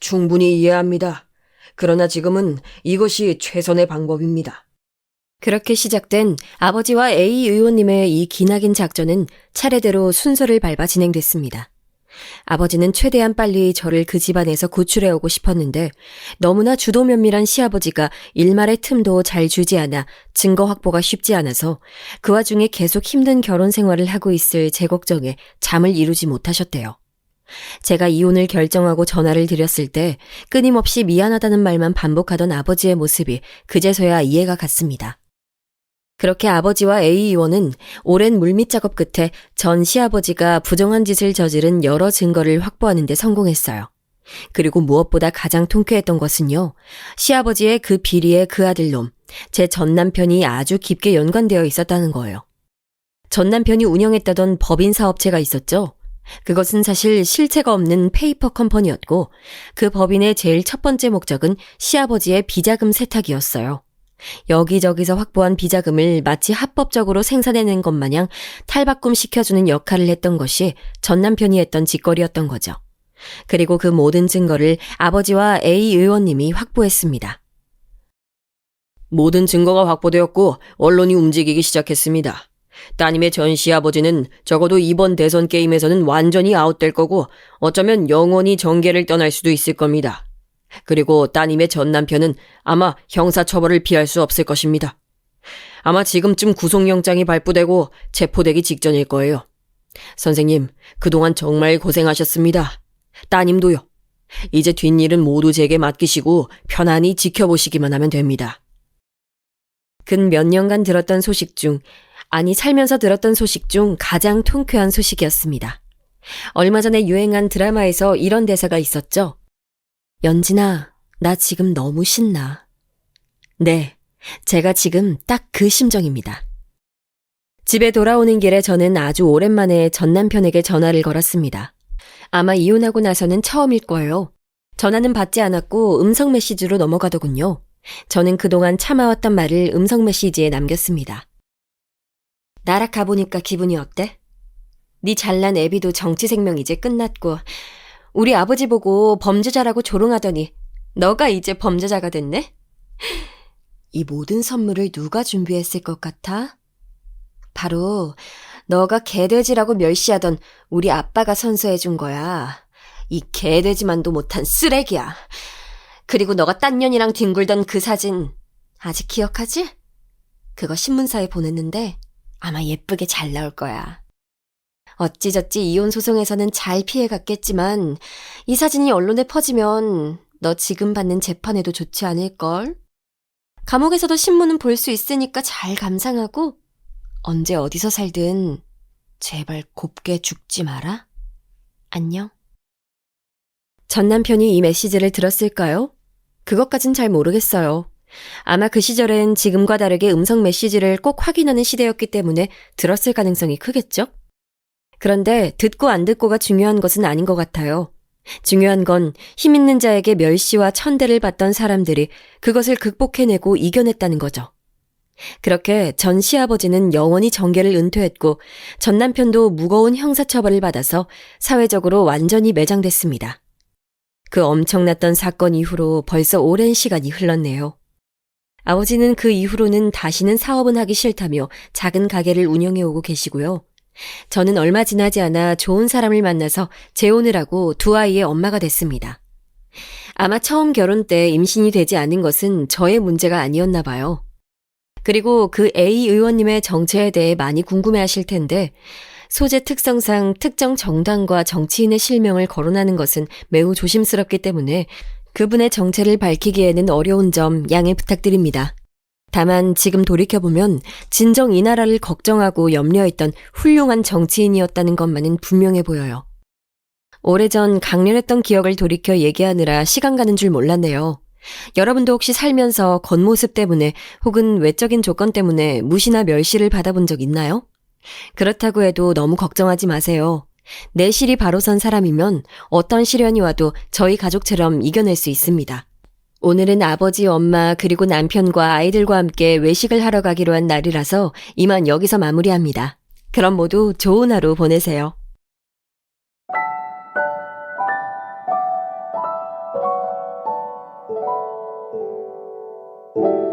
Speaker 4: 충분히 이해합니다. 그러나 지금은 이것이 최선의 방법입니다.
Speaker 3: 그렇게 시작된 아버지와 A 의원님의 이 기나긴 작전은 차례대로 순서를 밟아 진행됐습니다. 아버지는 최대한 빨리 저를 그 집안에서 구출해오고 싶었는데 너무나 주도 면밀한 시아버지가 일말의 틈도 잘 주지 않아 증거 확보가 쉽지 않아서 그 와중에 계속 힘든 결혼 생활을 하고 있을 제 걱정에 잠을 이루지 못하셨대요. 제가 이혼을 결정하고 전화를 드렸을 때 끊임없이 미안하다는 말만 반복하던 아버지의 모습이 그제서야 이해가 갔습니다. 그렇게 아버지와 A 의원은 오랜 물밑 작업 끝에 전 시아버지가 부정한 짓을 저지른 여러 증거를 확보하는 데 성공했어요. 그리고 무엇보다 가장 통쾌했던 것은요. 시아버지의 그 비리의 그 아들놈, 제 전 남편이 아주 깊게 연관되어 있었다는 거예요. 전 남편이 운영했다던 법인 사업체가 있었죠. 그것은 사실 실체가 없는 페이퍼 컴퍼니였고 그 법인의 제일 첫 번째 목적은 시아버지의 비자금 세탁이었어요. 여기저기서 확보한 비자금을 마치 합법적으로 생산해낸 것 마냥 탈바꿈 시켜주는 역할을 했던 것이 전 남편이 했던 짓거리였던 거죠. 그리고 그 모든 증거를 아버지와 A 의원님이 확보했습니다.
Speaker 4: 모든 증거가 확보되었고 언론이 움직이기 시작했습니다. 따님의 전 시아버지는 적어도 이번 대선 게임에서는 완전히 아웃될 거고 어쩌면 영원히 정계를 떠날 수도 있을 겁니다. 그리고 따님의 전 남편은 아마 형사처벌을 피할 수 없을 것입니다. 아마 지금쯤 구속영장이 발부되고 체포되기 직전일 거예요. 선생님, 그동안 정말 고생하셨습니다. 따님도요. 이제 뒷일은 모두 제게 맡기시고 편안히 지켜보시기만 하면 됩니다.
Speaker 3: 근 몇 년간 들었던 소식 중, 아니 살면서 들었던 소식 중 가장 통쾌한 소식이었습니다. 얼마 전에 유행한 드라마에서 이런 대사가 있었죠. 연진아, 나 지금 너무 신나. 네, 제가 지금 딱 그 심정입니다. 집에 돌아오는 길에 저는 아주 오랜만에 전 남편에게 전화를 걸었습니다. 아마 이혼하고 나서는 처음일 거예요. 전화는 받지 않았고 음성 메시지로 넘어가더군요. 저는 그동안 참아왔던 말을 음성 메시지에 남겼습니다. 나락 가보니까 기분이 어때? 네 잘난 애비도 정치 생명 이제 끝났고 우리 아버지 보고 범죄자라고 조롱하더니 너가 이제 범죄자가 됐네? 이 모든 선물을 누가 준비했을 것 같아? 바로 너가 개돼지라고 멸시하던 우리 아빠가 선사해준 거야. 이 개돼지만도 못한 쓰레기야. 그리고 너가 딴 년이랑 뒹굴던 그 사진 아직 기억하지? 그거 신문사에 보냈는데 아마 예쁘게 잘 나올 거야. 어찌저찌 이혼 소송에서는 잘 피해갔겠지만 이 사진이 언론에 퍼지면 너 지금 받는 재판에도 좋지 않을걸? 감옥에서도 신문은 볼 수 있으니까 잘 감상하고 언제 어디서 살든 제발 곱게 죽지 마라. 안녕. 전 남편이 이 메시지를 들었을까요? 그것까진 잘 모르겠어요. 아마 그 시절엔 지금과 다르게 음성 메시지를 꼭 확인하는 시대였기 때문에 들었을 가능성이 크겠죠? 그런데 듣고 안 듣고가 중요한 것은 아닌 것 같아요. 중요한 건 힘 있는 자에게 멸시와 천대를 받던 사람들이 그것을 극복해내고 이겨냈다는 거죠. 그렇게 전 시아버지는 영원히 정계를 은퇴했고 전 남편도 무거운 형사처벌을 받아서 사회적으로 완전히 매장됐습니다. 그 엄청났던 사건 이후로 벌써 오랜 시간이 흘렀네요. 아버지는 그 이후로는 다시는 사업은 하기 싫다며 작은 가게를 운영해오고 계시고요. 저는 얼마 지나지 않아 좋은 사람을 만나서 재혼을 하고 두 아이의 엄마가 됐습니다. 아마 처음 결혼 때 임신이 되지 않은 것은 저의 문제가 아니었나 봐요. 그리고 그 A 의원님의 정체에 대해 많이 궁금해하실 텐데 소재 특성상 특정 정당과 정치인의 실명을 거론하는 것은 매우 조심스럽기 때문에 그분의 정체를 밝히기에는 어려운 점 양해 부탁드립니다. 다만 지금 돌이켜보면 진정 이 나라를 걱정하고 염려했던 훌륭한 정치인이었다는 것만은 분명해 보여요. 오래전 강렬했던 기억을 돌이켜 얘기하느라 시간 가는 줄 몰랐네요. 여러분도 혹시 살면서 겉모습 때문에 혹은 외적인 조건 때문에 무시나 멸시를 받아본 적 있나요? 그렇다고 해도 너무 걱정하지 마세요. 내 실이 바로 선 사람이면 어떤 시련이 와도 저희 가족처럼 이겨낼 수 있습니다. 오늘은 아버지, 엄마, 그리고 남편과 아이들과 함께 외식을 하러 가기로 한 날이라서 이만 여기서 마무리합니다. 그럼 모두 좋은 하루 보내세요.
Speaker 5: 음.